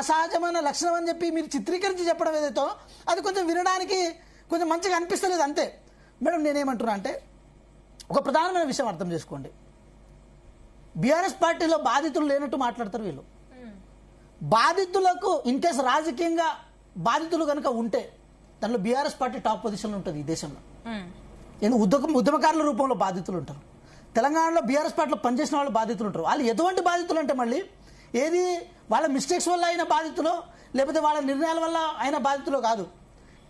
అసహజమైన లక్షణం అని చెప్పి మీరు చిత్రీకరించి చెప్పడం ఏదైతే అది కొంచెం వినడానికి కొంచెం మంచిగా అనిపిస్తలేదు అంతే. మేడం నేనేమంటున్నా అంటే ఒక ప్రధానమైన విషయం అర్థం చేసుకోండి. బీఆర్ఎస్ పార్టీలో బాధితులు లేనట్టు మాట్లాడతారు వీళ్ళు. బాధితులకు ఇన్ కేసు రాజకీయంగా బాధితులు కనుక ఉంటే దానిలో బీఆర్ఎస్ పార్టీ టాప్ పొజిషన్లో ఉంటుంది ఈ దేశంలో. ఉద్యమకారుల రూపంలో బాధితులు ఉంటారు. తెలంగాణలో బీఆర్ఎస్ పార్టీలో పనిచేసిన వాళ్ళు బాధితులు ఉంటారు. వాళ్ళు ఎటువంటి బాధితులు అంటే మళ్ళీ ఏది వాళ్ళ మిస్టేక్స్ వల్ల అయిన బాధితులు లేకపోతే వాళ్ళ నిర్ణయాల వల్ల అయిన బాధితులు కాదు.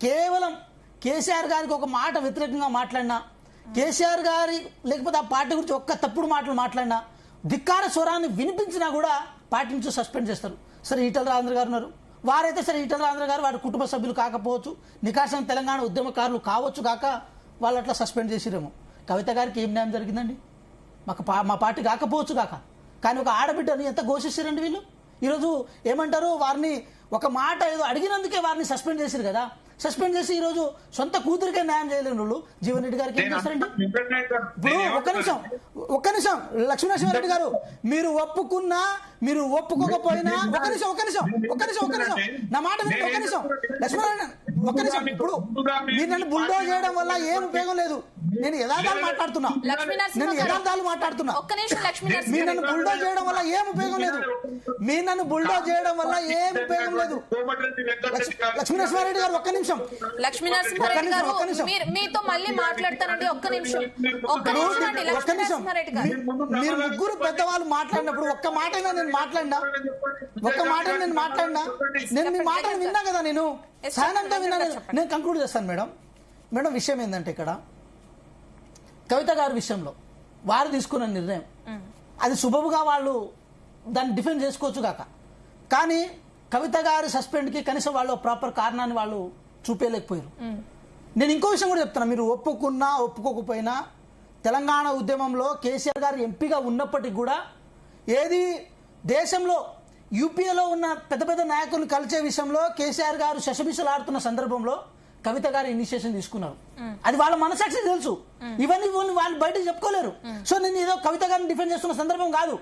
కేవలం కేసీఆర్ గారికి ఒక మాట వ్యతిరేకంగా మాట్లాడినా, కేసీఆర్ గారి లేకపోతే ఆ పార్టీ గురించి ఒక్క తప్పుడు మాటలు మాట్లాడినా, ధిక్కార స్వరాన్ని వినిపించినా కూడా పార్టీ నుంచి సస్పెండ్ చేస్తారు. సరే ఈటల రాజేంద్ర గారు ఉన్నారు, వారైతే సరే ఈటల రాజేంద్ర గారు వారి కుటుంబ సభ్యులు కాకపోవచ్చు, నికాసం తెలంగాణ ఉద్యమకారులు కావచ్చు కాక వాళ్ళు అట్లా సస్పెండ్ చేసిరేమో. కవిత గారికి ఏం న్యాయం జరిగిందండి? మా పార్టీ కాకపోవచ్చు కాక, కానీ ఒక ఆడబిడ్డని ఎంత ఘోషిస్తారండి వీళ్ళు. ఈరోజు ఏమంటారు, వారిని ఒక మాట ఏదో అడిగినందుకే వారిని సస్పెండ్ చేశారు కదా. సస్పెండ్ చేసి ఈరోజు సొంత కూతురికే న్యాయం చేయలేని వాళ్ళు జీవన్ రెడ్డి గారికి ఏం చేస్తారండి? ఇప్పుడు ఒక్క నిమిషం లక్ష్మీనరసింహారెడ్డి గారు, మీరు ఒప్పుకున్నా మీరు ఒప్పుకోకపోయినా ఒక్క నిమిషం నా మాట వినండి. ఒక్క నిమిషం లక్ష్మీనారాయణ, ఇప్పుడు మీరు నన్ను బుల్డోజ్ చేయడం వల్ల ఏం ఉపయోగం లేదు. నేను యథార్థాలు మాట్లాడుతున్నా. మీరు నన్ను బుల్డోజ్ చేయడం వల్ల ఏం ఉపయోగం లేదు. లక్ష్మీనరసింహారెడ్డి గారు ఒక్క నిమిషం. లక్ష్మీనరసింహారెడ్డి గారు మీతో మళ్ళీ మాట్లాడతానండి. ఒక్క నిమిషం. మీరు ముగ్గురు పెద్దవాళ్ళు మాట్లాడినప్పుడు ఒక్క మాట నేను మాట్లాడినా నేను మీ మాటలు విన్నా కదా, నేను సహనంతో విన్నా. నేను కంక్లూడ్ చేస్తాను మేడం. విషయం ఏంటంటే ఇక్కడ కవిత గారి విషయంలో వారు తీసుకున్న నిర్ణయం అది శుభముగా వాళ్ళు దాన్ని డిఫెండ్ చేసుకోవచ్చు కాక, కానీ కవిత గారి సస్పెండ్కి కనీసం వాళ్ళు ప్రాపర్ కారణాన్ని వాళ్ళు చూపేయలేకపోయారు. నేను ఇంకో విషయం కూడా చెప్తాను. మీరు ఒప్పుకున్నా ఒప్పుకోకపోయినా తెలంగాణ ఉద్యమంలో కేసీఆర్ గారు ఎంపీగా ఉన్నప్పటికీ కూడా ఏది దేశంలో యూపీఏలో ఉన్న పెద్ద పెద్ద నాయకులను కలిసే విషయంలో కేసీఆర్ గారు శశబిశలాడుతున్న సందర్భంలో కవిత గారు ఇనిషియేషన్ తీసుకున్నారు. అది వాళ్ళ మనసాక్షి తెలుసు. ఇవన్నీ వాళ్ళు బయటకు చెప్పుకోలేరు. సో నేను ఏదో కవిత గారిని డిఫెండ్ చేస్తున్న సందర్భం కాదు.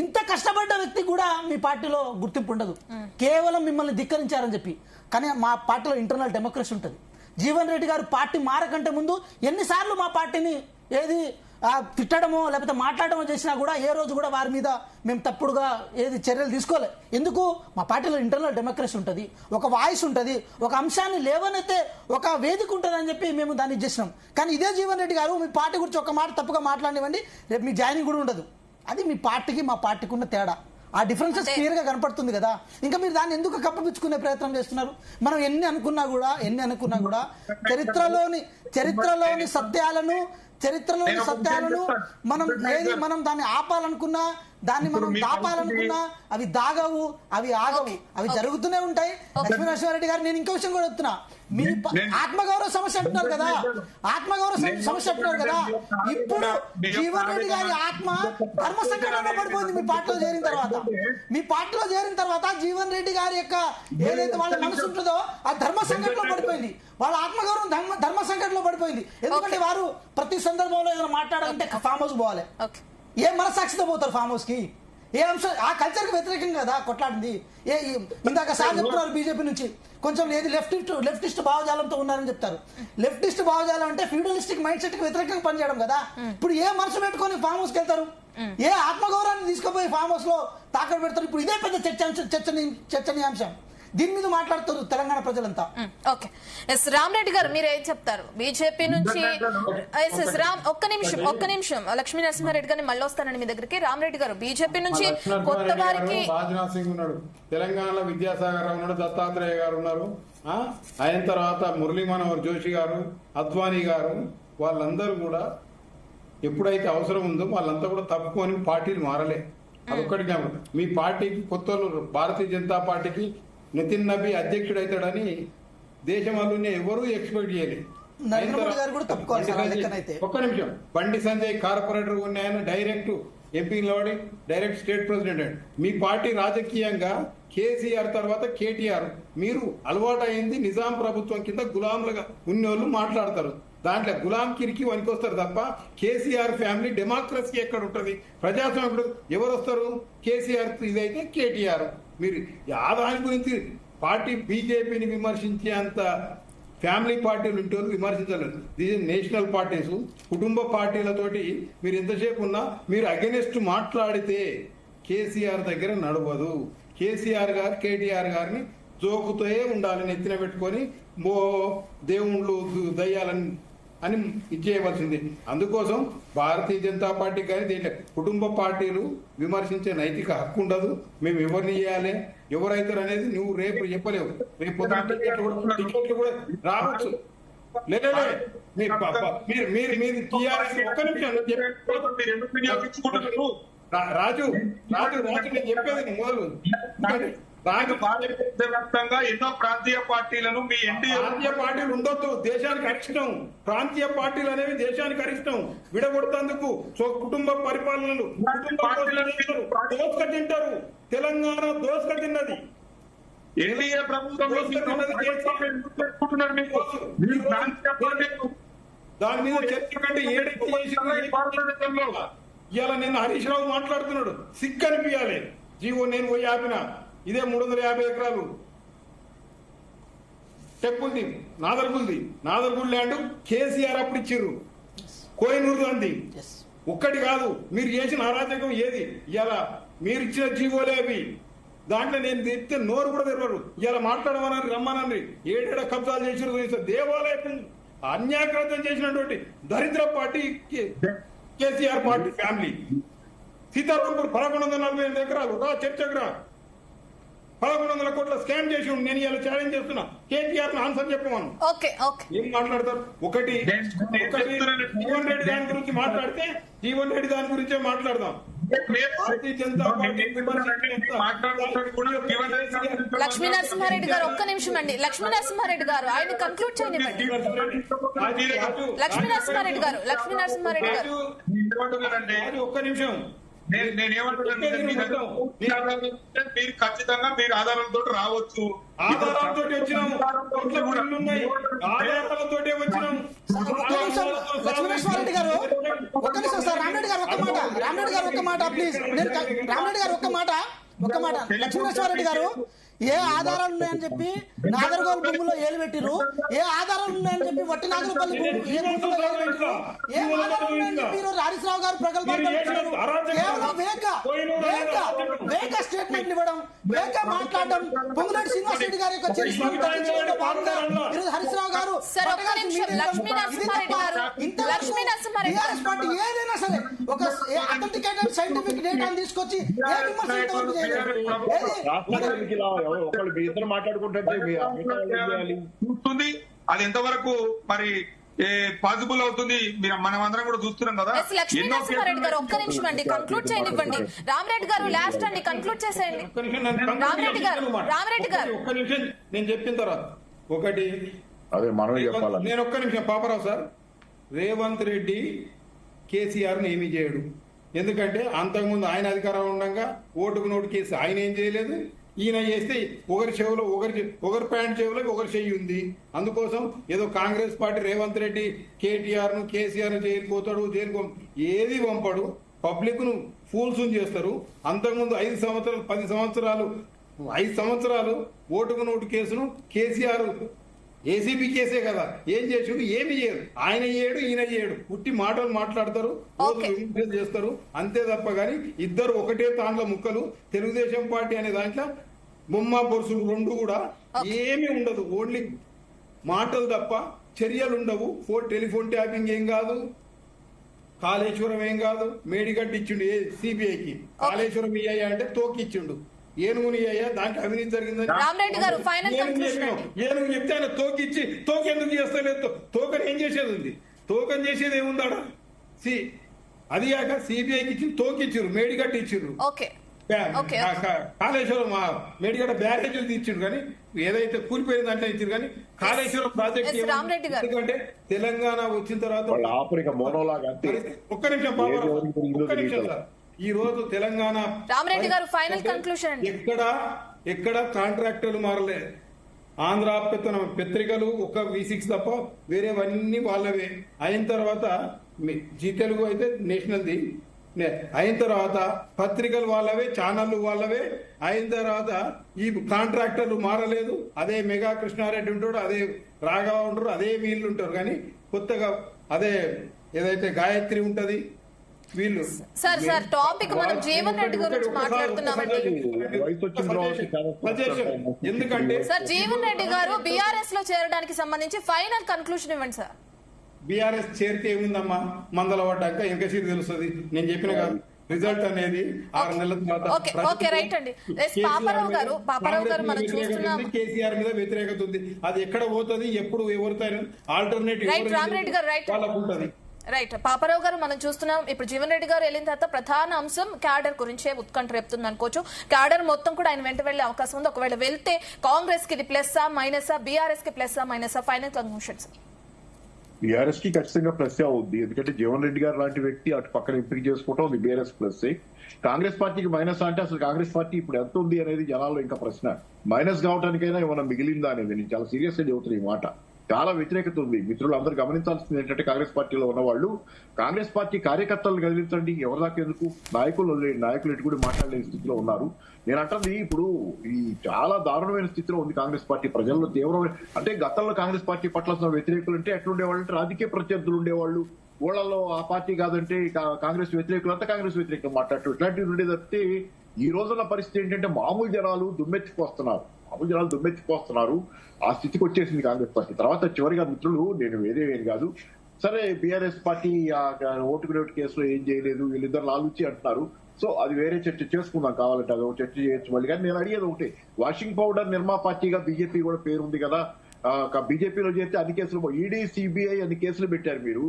ఇంత కష్టపడ్డ వ్యక్తి కూడా మీ పార్టీలో గుర్తింపు ఉండదు, కేవలం మిమ్మల్ని ధిక్కరించారని చెప్పి. కానీ మా పార్టీలో ఇంటర్నల్ డెమోక్రసీ ఉంటుంది. జీవన్ రెడ్డి గారు పార్టీ మారకంటే ముందు ఎన్నిసార్లు మా పార్టీని ఏది తిట్టడమో లేకపోతే మాట్లాడమో చేసినా కూడా ఏ రోజు కూడా వారి మీద మేము తప్పుడుగా ఏది చర్యలు తీసుకోలే. ఎందుకు? మా పార్టీలో ఇంటర్నల్ డెమోక్రసీ ఉంటుంది, ఒక వాయిస్ ఉంటుంది, ఒక అంశాన్ని లేవనైతే ఒక వేదిక ఉంటుంది అని చెప్పి మేము దాన్ని చేసినాం. కానీ ఇదే జీవన్ రెడ్డి గారు మీ పార్టీ గురించి ఒక మాట తప్పుగా మాట్లాడివ్వండి, రేపు మీ జాయినింగ్ కూడా ఉండదు. అది మీ పార్టీకి మా పార్టీకి ఉన్న తేడా. ఆ డిఫరెన్సెస్ క్లియర్ గా కనపడుతుంది కదా. ఇంకా మీరు దాన్ని ఎందుకు కప్పిపుచ్చుకునే ప్రయత్నం చేస్తున్నారు? మనం ఎన్ని అనుకున్నా కూడా చరిత్రలోని సత్యాలను మనం దాన్ని ఆపాలనుకున్నా, దాన్ని మనం దాపాలనుకున్నా అవి దాగవు, అవి ఆగవు, అవి జరుగుతూనే ఉంటాయి. లక్ష్మీనరసింహారెడ్డి గారు నేను ఇంకో విషయం కూడా చెప్తున్నా. మీ ఆత్మగౌరవ సమస్య అంటున్నారు కదా, ఇప్పుడు జీవన్ రెడ్డి గారి ఆత్మ ధర్మ సంకటంలో పడిపోయింది. మీ పార్టీలో చేరిన తర్వాత జీవన్ రెడ్డి గారి యొక్క ఏదైతే వాళ్ళ మనసు ఉంటుందో ఆ ధర్మ సంకటంలో పడిపోయింది. వాళ్ళ ఆత్మగౌరవం ధర్మ సంకటంలో పడిపోయింది. ఎందుకంటే వారు ప్రతి సందర్భంలో ఏదైనా మాట్లాడాలంటే ఫామ్ హౌస్ పోవాలి. ఏ మనసాక్షితో పోతారు ఫామ్ హౌస్ కి? ఏ అంశం ఆ కల్చర్ కి వ్యతిరేకంగా కదా కొట్లాడింది. ఇందాక సార్ చెప్తున్నారు బీజేపీ నుంచి కొంచెం ఏది లెఫ్టిస్ట్ భావజాలంతో ఉన్నారని చెప్తారు. లెఫ్టిస్ట్ భావజాలం అంటే ఫ్యూడలిస్టిక్ మైండ్ సెట్ కి వ్యతిరేకంగా పనిచేయడం కదా. ఇప్పుడు ఏ మనసు పెట్టుకొని ఫామ్ హౌస్ కి వెళ్తారు? ఏ ఆత్మగౌరవాన్ని తీసుకుపోయి ఫామ్ హౌస్ లో తాకట్టు పెడతారు? ఇప్పుడు ఇదే పెద్ద చర్చనీయాంశం. దీని మీద మాట్లాడుతారు తెలంగాణ ప్రజలంతా. ఓకే ఎస్ రామరెడ్డి గారు మీరు ఏం చెప్తారు? బీజేపీ నుంచి ఒక్క నిమిషం లక్ష్మీ నరసింహారెడ్డి గారిని మళ్ళీ వస్తానండి మీ దగ్గరికి. రామరెడ్డి గారు బీజేపీ నుంచి కొత్త వారికి రాజ్నాథ్ సింగ్ ఉన్నాడు, తెలంగాణలో విద్యాసాగర్ రావు ఉన్నాడు, దత్తాత్రేయ గారు ఉన్నారు, అయిన తర్వాత మురళీ మనోహర్ జోషి గారు, అద్వానీ గారు, వాళ్ళందరూ కూడా ఎప్పుడైతే అవసరం ఉందో వాళ్ళంతా కూడా తప్పుకొని పార్టీలు మారలే. అదొక్కటి జ్ఞాపకం. మీ పార్టీకి కొత్త భారతీయ జనతా పార్టీకి నితిన్ నబీ అధ్యక్షుడు అవుతాడని దేశం వల్లనే ఎవరూ ఎక్స్పెక్ట్ చేయలేదు. ఒక్క నిమిషం, బండి సంజయ్ కార్పొరేటర్ ఉన్నాయని డైరెక్ట్ ఎంపీ లోడి డైరెక్ట్ స్టేట్ ప్రెసిడెంట్. మీ పార్టీ రాజకీయంగా కేసీఆర్ తర్వాత కేటీఆర్, మీరు అలవాటు అయింది నిజాం ప్రభుత్వం కింద గులాంలుగా ఉన్నోళ్ళు మాట్లాడతారు. దాంట్లో గులాం కిరికి వనికొస్తారు తప్ప కేసీఆర్ ఫ్యామిలీ డెమోక్రసీ ఎక్కడ ఉంటుంది? ప్రజాస్వామ్యం ఎవరు వస్తారు? కేసీఆర్ ఇదైతే కేటీఆర్. మీరు ఆదాయం గురించి పార్టీ బీజేపీని విమర్శించే అంత ఫ్యామిలీ పార్టీలు ఉంటే విమర్శించలేదు. ఇది నేషనల్ పార్టీస్, కుటుంబ పార్టీలతోటి మీరు ఎంతసేపు ఉన్నా మీరు అగెనిస్ట్ మాట్లాడితే కేసీఆర్ దగ్గర నడవదు. కేసీఆర్ గారు కేటీఆర్ గారిని జోకుతో ఉండాలని ఎత్తిన పెట్టుకొని దేవుళ్ళు దయ్యాలని అని ఇచ్చేయవలసింది. అందుకోసం భారతీయ జనతా పార్టీ కానీ దీంట్లో కుటుంబ పార్టీలు విమర్శించే నైతిక హక్కు ఉండదు. మేము ఎవరిని చేయాలి ఎవరైతారు అనేది నువ్వు రేపు చెప్పలేవు. రేపు టికెట్లు కూడా రావచ్చు. లేదు మీరు టీఆర్ఎస్ ఒక్క నిమిషం రాజు నేను చెప్పేది మొదలు వ్యాప్తంగా ఎన్నో ప్రాంతీయ పార్టీలను మీ ప్రాంతీయ పార్టీలు ఉండొద్దు, దేశానికి అరిష్టం. ప్రాంతీయ పార్టీలు అనేవి దేశానికి అరిష్టం. విడగొడుతందుకు కుటుంబ పరిపాలనలు దోసుక తింటారు. తెలంగాణ దోసుక తిన్నది. ఎన్డీఏ దాని మీద చర్చ కంటే ఏడెక్కి ఇవాళ నిన్న హరీష్ రావు మాట్లాడుతున్నాడు. సిగ్గు అనిపించాలి. జీవో నేను పోయి ఆపిన ఇదే 350 ఎకరాలు టెంపుల్ది నాదర్గుల్ ల్యాండ్ కేసీఆర్ అప్పుడు ఇచ్చిర్రు. కోహినూరు అంది ఒక్కటి కాదు. మీరు చేసిన అరాచకం ఏది? ఇలా మీరు ఇచ్చిన జీవోలే అవి. దాంట్లో నేను తెస్తే నోరు కూడా తెరవరు. ఇలా మాట్లాడమని రమ్మనండి. ఏడేడ కబ్జాలు చేసిన దేవాలయం అన్యాయకృతం చేసినటువంటి దరిద్ర party KCR party family. Sitarampur 1148 ఎకరాలు రా చర్చకు రా. 1100 కోట్ల స్కామ్ చేసి నేను ఇలా ఛాలెంజ్ చేస్తున్నా. కేటీఆర్ ఆన్సర్ చెప్పమను. ఏం మాట్లాడతారు? ఒకటి జీవన్ రెడ్డి దాని గురించి మాట్లాడితే జీవన్ రెడ్డి దాని గురించే మాట్లాడదాం. భారతీయ జనతా పార్టీ లక్ష్మీ నరసింహారెడ్డి గారు ఒక్క నిమిషం అండి. లక్ష్మీ నరసింహారెడ్డి గారు ఆయన కంక్లూడ్ చేయనివ్వండి. లక్ష్మీ నరసింహారెడ్డి గారు ఒక్క నిమిషం. మీరు ఖచ్చితంగా మీరు ఆధారాలతో రావచ్చు. ఆధారాలతో వచ్చినాము. ఆధారాలతో వచ్చినాము. లక్ష్మీనరసింహారెడ్డి గారు ఒక్క నిమిషం సార్. రామరెడ్డి గారు ఒక్క మాట ప్లీజ్. రామరెడ్డి గారు ఒక్క మాట. లక్ష్మీనరసింహారెడ్డి గారు ఏ ఆధారాలు ఉన్నాయని చెప్పి నాగర్గోల్ భూముల్లో ఏలు పెట్టిరు, ఏ ఆధారాలు ఉన్నాయని చెప్పి వట్టి నాగరపల్లి ఏ భూముల్లో ఏలు పెట్టిరు, ఏ ఆధారాలు ఉన్నాయని చెప్పి ఈరోజు హరీష్ రావు గారు ప్రగల్భాలు కేవలం వేగ స్టేట్మెంట్ ఇవ్వడం, వేగ మాట్లాడడం, పొంగులేటి శ్రీనివాస్ రెడ్డి గారి యొక్క చరిత్రను తగ్గించడంలో భాగంగా ఈరోజు హరీష్ రావు గారు టీఆర్ఎస్ పార్టీ ఏదైనా సరే ఒక అథెంటికేటెడ్ సైంటిఫిక్ డేటాను తీసుకొచ్చి ఏ విమర్శ ఇంతవరకు చేయలేదు. చూస్తుంది అది ఎంతవరకు మరి పాసిబుల్ అవుతుంది మనం అందరం కూడా చూస్తున్నాం కదా. లక్ష్మీ నరసింహారెడ్డి గారు ఒక్క నిమిషం అండి కంక్లూడ్ చేయనివ్వండి. రామరెడ్డి గారు లాస్ట్ అండి కంక్లూడ్ చేసేయండి. రామరెడ్డి గారు ఒక్క నిమిషం నేను చెప్పిన తర్వాత ఒకటి అదే మనం చెప్పాలి. నేను ఒక్క నిమిషం పాపరావు సార్. రేవంత్ రెడ్డి కేసీఆర్ ని ఏమీ చేయడు. ఎందుకంటే అంతకుముందు ఆయన అధికారం ఉండగా ఓటుకు నోటు కేసు ఆయన ఏం చేయలేదు. ఈయన చేస్తే ఒకరి చెవులో ఒకరి ప్యాంట్ చెవులో ఒకరి చెయ్యి ఉంది. అందుకోసం ఏదో కాంగ్రెస్ పార్టీ రేవంత్ రెడ్డి కేటీఆర్ ను కేసీఆర్ ను జైలుపోతాడు, ఏది పంపడు. పబ్లిక్ ను ఫూల్స్ చేస్తారు. అంతకుముందు 5 సంవత్సరాలు 10 సంవత్సరాలు 5 సంవత్సరాలు ఓటుకు నోటు కేసును కేసీఆర్ ఏసీబీ కేసే కదా ఏం చేసాడు? ఏమి చేయరు. ఆయన చేయడు, ఈయన చేయడు. పుట్టి మాటలు మాట్లాడతారు, చేస్తారు అంతే తప్ప. గాని ఇద్దరు ఒకటే తాండ్ల ముక్కలు. తెలుగుదేశం పార్టీ అనే దాంట్లో బొమ్మ బొరుసులు రెండు కూడా ఏమీ ఉండదు. ఓన్లీ మాటలు తప్ప చర్యలు ఉండవు. టెలిఫోన్ ట్యాపింగ్ ఏం కాదు, కాళేశ్వరం ఏం కాదు. మేడిగడ్డ ఇచ్చిండు సిబిఐకి, కాళేశ్వరం ఇయ్యా అంటే తోకిచ్చిండు. ఏనుగుని అయ్యా దానికి అవినీతి జరిగిందని ఏనుగు చెప్తే ఆయన తోకిచ్చి తోకెందుకు చేస్తలేదు? తోకని ఏం చేసేది ఉంది? తోకని చేసేది ఏముందాడా? అది కాక సిబిఐకి ఇచ్చి తోకిచ్చిర్రు, మేడిగడ్డ ఇచ్చిర్రు, కాళేశ్వరం మేడిగడ్డ బ్యారేజీలు తీర్చిండు. కానీ ఏదైతే కూలిపోయిన దాంట్లో ఇచ్చారు. కానీ కాళేశ్వరం ప్రాజెక్ట్ ఎందుకంటే తెలంగాణ వచ్చిన తర్వాత ఒక్క నిమిషం సార్, ఈ రోజు తెలంగాణ ఎక్కడ కాంట్రాక్టర్లు మారలే. ఆంధ్ర పత్రికలు ఒక V6 తప్ప వేరేవన్నీ వాళ్ళవే. అయిన తర్వాత జీ తెలుగు అయితే నేషనల్ది అయిన తర్వాత పత్రికలు వాళ్ళవే, ఛానళ్లు వాళ్ళవే. అయిన తర్వాత ఈ కాంట్రాక్టర్లు మారలేదు. అదే మెగా కృష్ణారెడ్డి ఉంటాడు, అదే రాఘవ ఉంటారు, అదే వీళ్ళు ఉంటారు. కానీ కొత్తగా అదే ఏదైతే గాయత్రి ఉంటది వీళ్ళు. సార్ టాపిక్ మనం జీవన్ రెడ్డి గురించి మాట్లాడుతున్నామండి. ఎందుకంటే సార్ జీవన్ రెడ్డి గారు బీఆర్ఎస్ లో చేరడానికి సంబంధించి ఫైనల్ కన్క్లూషన్ ఇవ్వండి సార్. బీఆర్ఎస్ చేరితే ఏముందమ్మా, మందల పడ్డాక ఇంకా సీట్ తెలుస్తుంది. నేను చెప్పిన కాదు, రిజల్ట్ అనేది 6 నెలల తర్వాత కేసీఆర్ మీద వ్యతిరేకత ఉంది. అది ఎక్కడ పోతుంది, ఎప్పుడు ఎవరితో ఆల్టర్నేటివ్ వాళ్ళకు ఉంటుంది. రైట్ పాపారావు గారు, మనం చూస్తున్నాం ఇప్పుడు జీవన్ రెడ్డి గారు వెళ్ళిన తర్వాత ప్రధాన అంశం క్యాడర్ గురించే ఉత్కంఠ రేపుతుంది అనుకోవచ్చు. క్యాడర్ మొత్తం కూడా ఆయన వెంట వెళ్లే అవకాశం ఉంది. ఒకవేళ వెళ్తే కాంగ్రెస్ కి ఇది ప్లస్సా మైనసా, బీఆర్ఎస్ కి ప్లస్సా మైనసా? Final conclusions. బీఆర్ఎస్ కి ఖచ్చితంగా ప్లస్ అవుద్ది. ఎందుకంటే జీవన్ రెడ్డి గారు లాంటి వ్యక్తి అటు పక్కన ఎంపిక చేసుకోవడం అది బీఆర్ఎస్ ప్లస్. కాంగ్రెస్ పార్టీకి మైనస్ అంటే అసలు కాంగ్రెస్ పార్టీ ఇప్పుడు ఎంత ఉంది అనేది జనాల్లో ఇంకా ప్రశ్న. మైనస్ కావడానికైనా ఏమైనా మిగిలిందా అనేది నేను చాలా సీరియస్ గా చెబుతున్నా. ఈ మాట చాలా వ్యతిరేకత ఉంది. మిత్రులు అందరూ గమనించాల్సింది ఏంటంటే కాంగ్రెస్ పార్టీలో ఉన్నవాళ్ళు కాంగ్రెస్ పార్టీ కార్యకర్తలను కదిలించండి, ఎవరి దాకా ఎందుకు, నాయకులు ఎటు కూడా మాట్లాడలేని స్థితిలో ఉన్నారు. నేను అంటుంది ఇప్పుడు ఈ చాలా దారుణమైన స్థితిలో ఉంది కాంగ్రెస్ పార్టీ. ప్రజల్లో తీవ్రమైన అంటే గతంలో కాంగ్రెస్ పార్టీ పట్ల వ్యతిరేకులు అంటే ఎట్లుండేవాళ్ళు అంటే రాజకీయ ప్రత్యర్థులు ఉండేవాళ్ళు. ఊళ్ళల్లో ఆ పార్టీ కాదంటే కాంగ్రెస్ వ్యతిరేకులు అంతా కాంగ్రెస్ వ్యతిరేకులు మాట్లాడటం ఇట్లాంటివి ఉండేది. తప్పితే ఈ రోజున్న పరిస్థితి ఏంటంటే మామూలు జనాలు దుమ్మెత్తిపోస్తున్నారు. ఆ స్థితికి వచ్చేసింది కాంగ్రెస్ పార్టీ. తర్వాత చివరిగా మిత్రులు, నేను వేరేవేం కాదు, సరే బీఆర్ఎస్ పార్టీ ఓటుకు నోటు కేసులో ఏం చేయలేదు, వీళ్ళిద్దరు లాలుచి అంటున్నారు. సో అది వేరే చర్చ చేసుకుందాం, కావాలంటే అది చర్చ చేయొచ్చు మళ్ళీ. కానీ నేను అడిగేది ఒకటే, వాషింగ్ పౌడర్ నిర్మా పార్టీగా బీజేపీ కూడా పేరుంది కదా. బీజేపీలో చేస్తే అన్ని కేసులు, ఈడీ సిబిఐ అన్ని కేసులు పెట్టారు. మీరు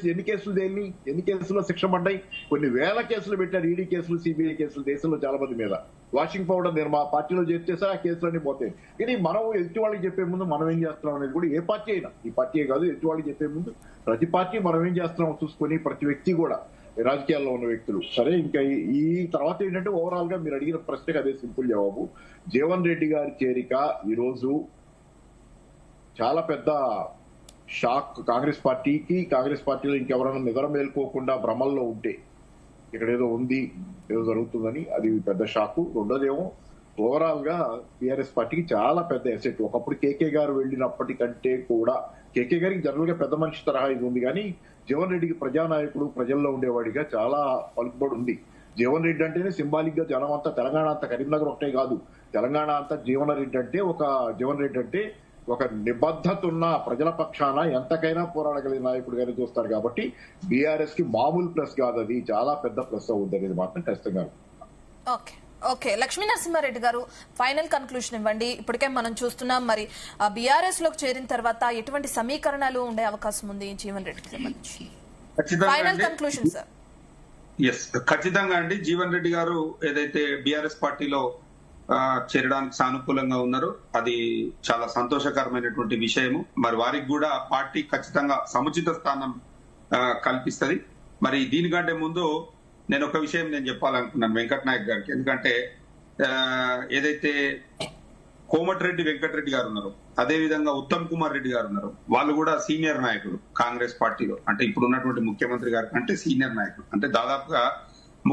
ఎన్ని కేసులు దేన్ని, ఎన్ని కేసుల్లో శిక్ష పడ్డాయి? కొన్ని వేల కేసులు పెట్టారు, ఈడీ కేసులు, సిబిఐ కేసులు దేశంలో చాలా మంది మీద. వాషింగ్ పౌడర్ నిర్మా పార్టీలో చేస్తే సార్ ఆ కేసులన్నీ పోతాయి. కానీ మనం ఎదుటి వాళ్ళకి చెప్పే ముందు మనం ఏం చేస్తున్నాం అనేది కూడా ఏ పార్టీ అయినా, ఈ పార్టీయే కాదు, ఎదుటి వాళ్ళకి చెప్పే ముందు ప్రతి పార్టీ మనం ఏం చేస్తున్నామో చూసుకొని ప్రతి వ్యక్తి కూడా రాజకీయాల్లో ఉన్న వ్యక్తులు సరే. ఇంకా ఈ తర్వాత ఏంటంటే ఓవరాల్ గా మీరు అడిగిన ప్రశ్నకు అదే సింపుల్ జవాబు. జీవన్ రెడ్డి గారి చేరిక ఈరోజు చాలా పెద్ద షాక్ కాంగ్రెస్ పార్టీకి. కాంగ్రెస్ పార్టీలో ఇంకెవరైనా నిద్ర మేల్కోకుండా భ్రమల్లో ఉంటే ఇక్కడ ఏదో ఉంది, ఏదో జరుగుతుందని, అది పెద్ద షాకు. రెండోదేమో ఓవరాల్ గా టీఆర్ఎస్ పార్టీకి చాలా పెద్ద ఎసెట్. ఒకప్పుడు కేకే గారు వెళ్ళినప్పటికంటే కూడా, కేకే గారికి జనరల్ గా పెద్ద మనిషి తరహా ఇది ఉంది, కానీ జీవన్ రెడ్డికి ప్రజానాయకుడు, ప్రజల్లో ఉండేవాడిగా చాలా పలుకుబడి ఉంది. జీవన్ రెడ్డి అంటేనే సింబాలిక్ గా జనం అంతా, తెలంగాణ అంతా, కరీంనగర్ ఒకటే కాదు, తెలంగాణ అంతా జీవన్ రెడ్డి అంటే ఒక నిబద్ధత ఉన్న ప్రజల పక్షాన ఎంతకైనా పోరాడగలిగిన నాయకుడిగానే చూస్తారు. కాబట్టి బీఆర్ఎస్ కి మామూలు ప్లస్ కాదు, అది చాలా పెద్ద ప్లస్ అవుతుంది అనేది మాత్రం ఖచ్చితంగా. ఓకే లక్ష్మీ నరసింహారెడ్డి గారు, ఫైనల్ కన్క్లూషన్ ఇవ్వండి. ఇప్పటికే మనం చూస్తున్నాం, మరి బీఆర్ఎస్ లోకి చేరిన తర్వాత ఎటువంటి సమీకరణాలు ఉండే అవకాశం ఉంది జీవన్ రెడ్డికి సంబంధించి? Final conclusion sir. ఖచ్చితంగా అండి, జీవన్ రెడ్డి గారు ఏదైతే బీఆర్ఎస్ పార్టీలో చేరడానికి సానుకూలంగా ఉన్నారు, అది చాలా సంతోషకరమైనటువంటి విషయము. మరి వారికి కూడా పార్టీ ఖచ్చితంగా సముచిత స్థానం కల్పిస్తుంది. మరి దీనికంటే ముందు నేను ఒక విషయం చెప్పాలనుకున్నాను వెంకట్ నాయక్ గారికి. ఎందుకంటే ఏదైతే కోమటిరెడ్డి వెంకటరెడ్డి గారు ఉన్నారు, అదే విధంగా ఉత్తమ్ కుమార్ రెడ్డి గారు ఉన్నారు, వాళ్ళు కూడా సీనియర్ నాయకులు కాంగ్రెస్ పార్టీలో. అంటే ఇప్పుడు ఉన్నటువంటి ముఖ్యమంత్రి గారి కంటే సీనియర్ నాయకులు, అంటే దాదాపుగా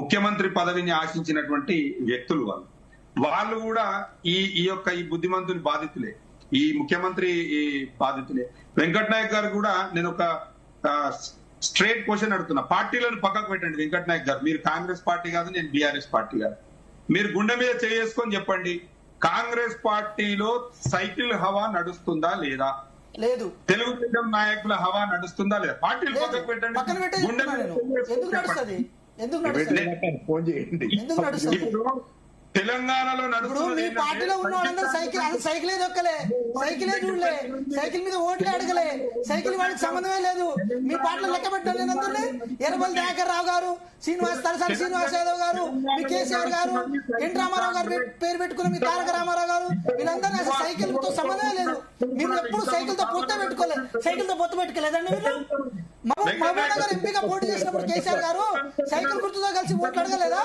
ముఖ్యమంత్రి పదవిని ఆశించినటువంటి వ్యక్తులు వాళ్ళు కూడా ఈ బుద్ధిమంతుని బాధితులే, ఈ ముఖ్యమంత్రి బాధితులే. వెంకట్ నాయక్ గారు కూడా నేను ఒక స్ట్రేట్ క్వశ్చన్ అడుగుతున్నా, పార్టీలను పక్కకు పెట్టండి వెంకట్ నాయక్ గారు, మీరు కాంగ్రెస్ పార్టీ కాదు, నేను బీఆర్ఎస్ పార్టీ కాదు, మీరు గుండె మీద చేసుకొని చెప్పండి, కాంగ్రెస్ పార్టీలో సైకిల్ హవా నడుస్తుందా లేదా? లేదు. తెలుగుదేశం నాయకుల హవా నడుస్తుందా లేదా? పార్టీలు లేదు. పక్కకు పెట్టండి. పక్కన పెట్టే గుండె మీద ఎందుకు నడుస్తుంది? ఎందుకు నడుస్తుంది? ఫోన్ చేయండి. ఎందుకు నడుస్తుంది? ఇప్పుడు తెలంగాణలో ఇప్పుడు నడుస్తుంది మీ పార్టీలో ఉన్న వాళ్ళందరూ సైకిలే దొక్కలే, సైకిలే చూడలే, సైకిల్ మీద ఓట్లే అడగలే, సైకిల్ వాళ్ళకి సంబంధమే లేదు. మీ పార్టీలో లెక్క పెట్టాను నేను అందరినీ. ఎర్రబల్లి దయాకర్ రావు గారు, తలసాని శ్రీనివాస్ యాదవ్ గారు, మీ కేసీఆర్ గారు, ఎన్ రామారావు గారు పేరు పెట్టుకున్న మీ తారక రామారావు గారు, వీళ్ళందరినీ అసలు సైకిల్ తో సంబంధమే లేదు. మీరు ఎప్పుడు సైకిల్ తో పొత్తు పెట్టుకోలేదు, సైకిల్ తో పొత్తు పెట్టుకోలేదండి మీరు. మహబూబ్ నగర్ ఎంపీగా పోటీ చేసినప్పుడు కేసీఆర్ గారు సైకిల్ గుర్తుతో కలిసి ఓట్లు అడగలేదా?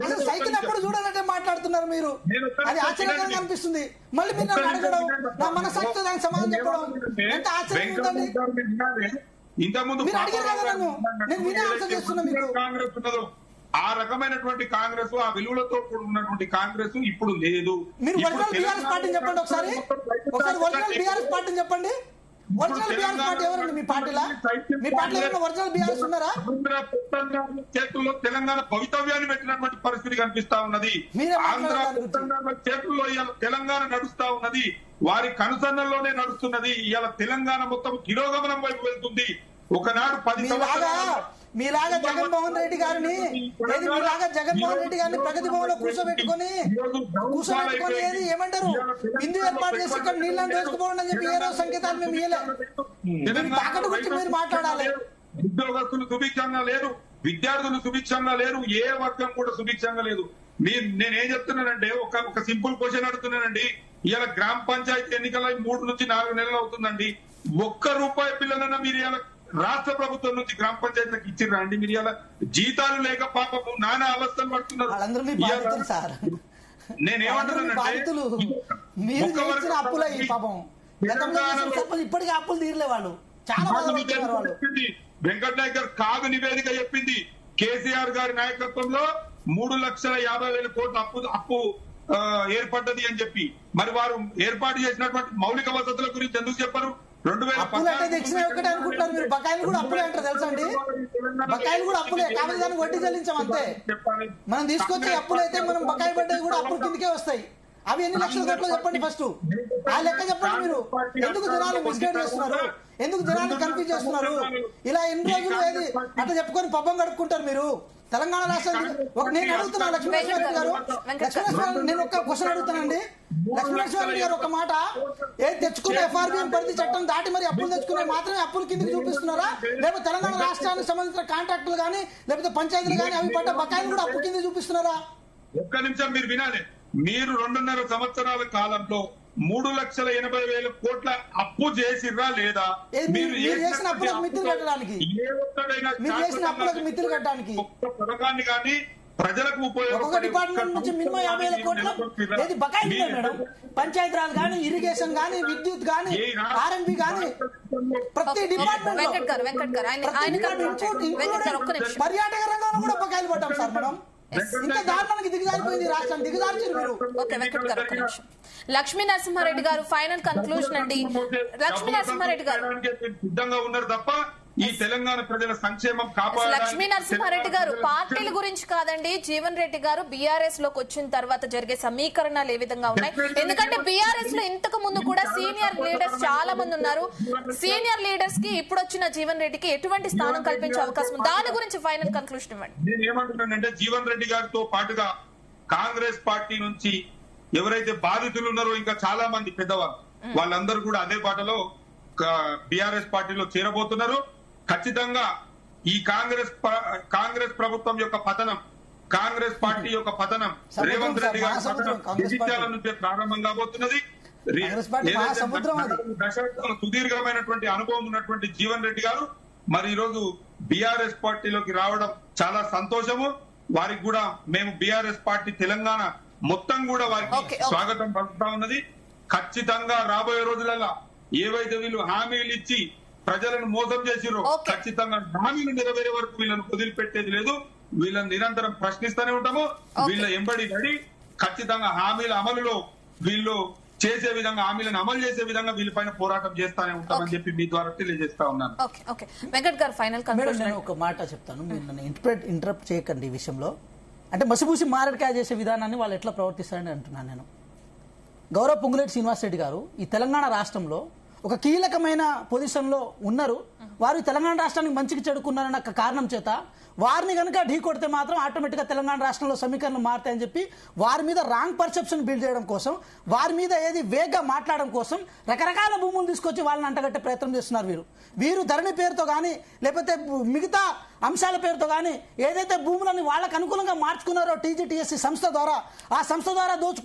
అసలు సైకిల్ ఎప్పుడు చూడాలంటే మాట్లాడుతున్నారు మీరు. అది ఆశ్చర్యకరంగా అనిపిస్తుంది. మళ్ళీ మీరు నన్ను అడగడం, నా మనసాక్షితో దానికి సమాధానం చెప్పడం ఎంత ఆశ్చర్యంగా ఉందండి. ఇంతకుముందు మీరు అడిగారు కదా నన్ను, నేను వినే ఆన్సర్ చేస్తున్నా మీకు. కాంగ్రెస్ ఉన్నదో ఆ రకమైనటువంటి కాంగ్రెస్, ఆ విలువలతో ఉన్నటువంటి కాంగ్రెస్ ఇప్పుడు లేదు. మీరు ఒరిజినల్ బీఆర్ఎస్ పార్టీని చెప్పండి ఒకసారి ఒరిజినల్ బీఆర్ఎస్ పార్టీని చెప్పండి. ఒరిజినల్ బీఆర్ఎస్ పార్టీ ఎవరండి మీ పార్టీలో? మీ పార్టీలో ఏమైనా ఒరిజినల్ బీఆర్ఎస్ ఉన్నారా? చేతుల్లో తెలంగాణ భవితవ్యాన్ని పెట్టినటువంటి పరిస్థితి కనిపిస్తా ఉన్నది. ఆంధ్ర చేతుల్లో ఇవాళ తెలంగాణ నడుస్తా ఉన్నది, వారి కనుసన్నల్లోనే నడుస్తున్నది. ఇవాళ తెలంగాణ మొత్తం తిరోగమనం వైపు వెళ్తుంది. ఒకనాడు 10 మీలాగా జగన్మోహన్ రెడ్డి గారిని ప్రగతి భవన్ లో కూర్చోబెట్టుకొని ఏది ఏమంటారు హిందూ ఏర్పాటు చేసి ఇక్కడ నీళ్ళని దోచుకుపోవడం అని చెప్పి ఏ రోజు సంకేతాలు మేము ఇయ్యలేదు. తాకట్టు గురించి మీరు మాట్లాడాలి. ఉద్యోగస్తులు సుభిక్షంగా లేరు, విద్యార్థులు సుభిక్షంగా లేరు, ఏ వర్గం కూడా సుభిక్షంగా లేదు. నేనేం చెప్తున్నానంటే ఒక సింపుల్ క్వశ్చన్ అడుగుతున్నానండి. ఇవాళ గ్రామ పంచాయతీ ఎన్నికల 3 నుంచి 4 నెలలు అవుతుందండి. ₹1 పిల్లలన్నా మీరు ఇలా రాష్ట్ర ప్రభుత్వం నుంచి గ్రామ పంచాయతీలకు ఇచ్చిర్రా అండి? మీరు ఇలా జీతాలు లేక పాపము నానా అవస్థలు పడుతున్నారు. నేనేమంటున్నానంటే ఇప్పటికీ అప్పులు తీరలే వాళ్ళు, చాలా బాధపడుతున్నారు వాళ్ళు. వెంకట్ నాయకర్ కాగు నివేదిక చెప్పింది, కేసీఆర్ గారి నాయకత్వంలో 3,50,000 కోట్ల అప్పు ఏర్పడ్డది అని చెప్పి. మరి వారు ఏర్పాటు చేసినటువంటి మౌలిక వసతుల గురించి ఎందుకు చెప్పరు? 2010 ఒకటే అనుకుంటున్నారు మీరు. బకాయిలు కూడా అప్పులే అంటారు తెలుసా అండి? బకాయిలు కూడా అప్పులే, కాబట్టి దానికి వడ్డీ చెల్లించాం అంతే. మనం తీసుకొచ్చే అప్పులు అయితే మనం బకాయి పడ్డవి కూడా అప్పులు కిందకే వస్తాయి. అవి ఎన్ని లక్షల కోట్లు చెప్పండి ఫస్ట్, ఆ లెక్క చెప్పండి మీరు. ఎందుకు జనాలు మిస్గైడ్ చేస్తున్నారు, ఎందుకు జనాన్ని కన్ఫ్యూజ్ చేస్తున్నారు? ఇలా ఎన్ని రోజులు ఏది అట్లా చెప్పుకొని పబ్బం గడుపుకుంటారు మీరు. తెలంగాణ రాష్ట్రానికి నేను అడుగుతున్నా లక్ష్మీనరసింహారెడ్డి గారు, నేను ఒక క్వశ్చన్ అడుగుతానండి. లక్ష్మీనరసింహారెడ్డి గారు ఒక మాట, ఏది తెచ్చుకున్న FRBM పరిధి చట్టం దాటి మరి అప్పులు తెచ్చుకునే మాత్రమే అప్పులు కిందకి చూపిస్తున్నారా? లేకపోతే తెలంగాణ రాష్ట్రానికి సంబంధించిన కాంట్రాక్టులు కానీ లేకపోతే పంచాయతీలు కానీ అవి పడ్డ బకాయిలు కూడా అప్పు కింద చూపిస్తున్నారా? ఒక్క నిమిషం మీరు వినాలి. మీరు 2.5 సంవత్సరాల కాలంలో 3,80,000 కోట్ల అప్పు చేసిర్రా లేదా? మీరు చేసిన అప్పులకు మిత్తులు కట్టడానికి, మీరు చేసిన అప్పులకు మిత్తులు కట్టడానికి ఒక్క పథకాన్ని కానీ ప్రజలకు ఒక్కొక్క డిపార్ట్మెంట్ నుంచి మినిమం 50,000 కోట్లు ఏది బకాయిలు మేడం. పంచాయతీరాజ్ కానీ, ఇరిగేషన్ కానీ, విద్యుత్ కానీ, R&B కానీ, ప్రతి డిపార్ట్మెంట్ పర్యాటక రంగంలో కూడా బకాయిలు పడ్డాం సార్ మనం. ఇంకా దారుణానికి దిగజారిపోయింది రాష్ట్రం, దిగజార్చారు మీరు. లక్ష్మీ నరసింహారెడ్డి గారు ఫైనల్ కన్క్లూజన్ అండి. లక్ష్మీ నరసింహారెడ్డి గారు సిద్ధంగా ఉన్నారు తప్ప ఈ తెలంగాణ ప్రజల సంక్షేమం కాపాడాలి. లక్ష్మీ నరసింహారెడ్డి గారు పార్టీల గురించి కాదండి, జీవన్ రెడ్డి గారు బీఆర్ఎస్ లోకి వచ్చిన తర్వాత జరిగే సమీకరణాలు ఏ విధంగా ఉన్నాయి? ఎందుకంటే బీఆర్ఎస్ లో ఇంతకు ముందు కూడా సీనియర్ లీడర్స్ చాలా మంది ఉన్నారు. సీనియర్ లీడర్స్ కి ఇప్పుడు వచ్చిన జీవన్ రెడ్డికి ఎటువంటి స్థానం కల్పించే అవకాశం ఉంది? దాని గురించి ఫైనల్ కన్క్లూజన్ ఇవ్వండి. నేను ఏమంటున్నానంటే జీవన్ రెడ్డి గారితో పాటుగా కాంగ్రెస్ పార్టీ నుంచి ఎవరైతే బాధితులు ఉన్నారో ఇంకా చాలా మంది పెద్దవాళ్ళు, వాళ్ళందరూ కూడా అదే బాటలో బీఆర్ఎస్ పార్టీలో చేరబోతున్నారు. ఖచ్చితంగా ఈ కాంగ్రెస్ ప్రభుత్వం యొక్క పతనం, కాంగ్రెస్ పార్టీ యొక్క పతనం, రేవంత్ రెడ్డి గారి పతనం జగిత్యాల నుంచే ప్రారంభం కాబోతున్నది. సుదీర్ఘమైనటువంటి అనుభవం ఉన్నటువంటి జీవన్ రెడ్డి గారు మరి ఈరోజు బీఆర్ఎస్ పార్టీలోకి రావడం చాలా సంతోషము. వారికి కూడా మేము బీఆర్ఎస్ పార్టీ తెలంగాణ మొత్తం కూడా వారికి స్వాగతం పలుకుతా ఉన్నది. ఖచ్చితంగా రాబోయే రోజులలో ఏవైతే వీళ్ళు హామీలు ఇచ్చి ప్రజలను మోసం చేసిరో ఖచ్చితంగా హామీలు నెరవేరే వరకు వీళ్ళను వదిలిపెట్టేది లేదు. వీళ్ళని నిరంతరం ప్రశ్నిస్తూనే ఉంటాము. వీళ్ళ ఎంబడి పడి ఖచ్చితంగా హామీల అమలులో వీళ్ళు చేసే విధంగా, హామీలను అమలు చేసే విధంగా వీళ్ళపైన పోరాటం చేస్తానే ఉంటామని చెప్పి మీ ద్వారా తెలియజేస్తా ఉన్నాను. వెంకట్ గారు ఫైనల్ కన్క్లూజన్. నేను ఒక మాట చెప్తాను, మీరు నన్ను ఇంటరప్ట్ చేయకండి ఈ విషయంలో. అంటే మసిపూసి మారడికాయ చేసే విధానాన్ని వాళ్ళు ఎట్లా ప్రవర్తిస్తారని అంటున్నాను నేను. గౌరవ్ పొంగులేటి శ్రీనివాసరెడ్డి గారు ఈ తెలంగాణ రాష్ట్రంలో ఒక కీలకమైన పొజిషన్లో ఉన్నారు. వారు తెలంగాణ రాష్ట్రానికి మంచికి చెడుకున్నారన్న కారణం చేత వారిని కనుక ఢీ కొడితే మాత్రం ఆటోమేటిక్గా తెలంగాణ రాష్ట్రంలో సమీకరణలు మారుతాయని చెప్పి వారి మీద రాంగ్ పర్సెప్షన్ బిల్డ్ చేయడం కోసం, వారి మీద ఏది వేగంగా మాట్లాడడం కోసం రకరకాల భూములు తీసుకొచ్చి వాళ్ళని అంటగట్టే ప్రయత్నం చేస్తున్నారు. వీరు ధరణి పేరుతో కానీ లేకపోతే మిగతా అంశాల పేరుతో కానీ ఏదైతే భూములని వాళ్ళకు అనుకూలంగా మార్చుకున్నారో టీజీటీఎస్సీ సంస్థ ద్వారా, ఆ సంస్థ ద్వారా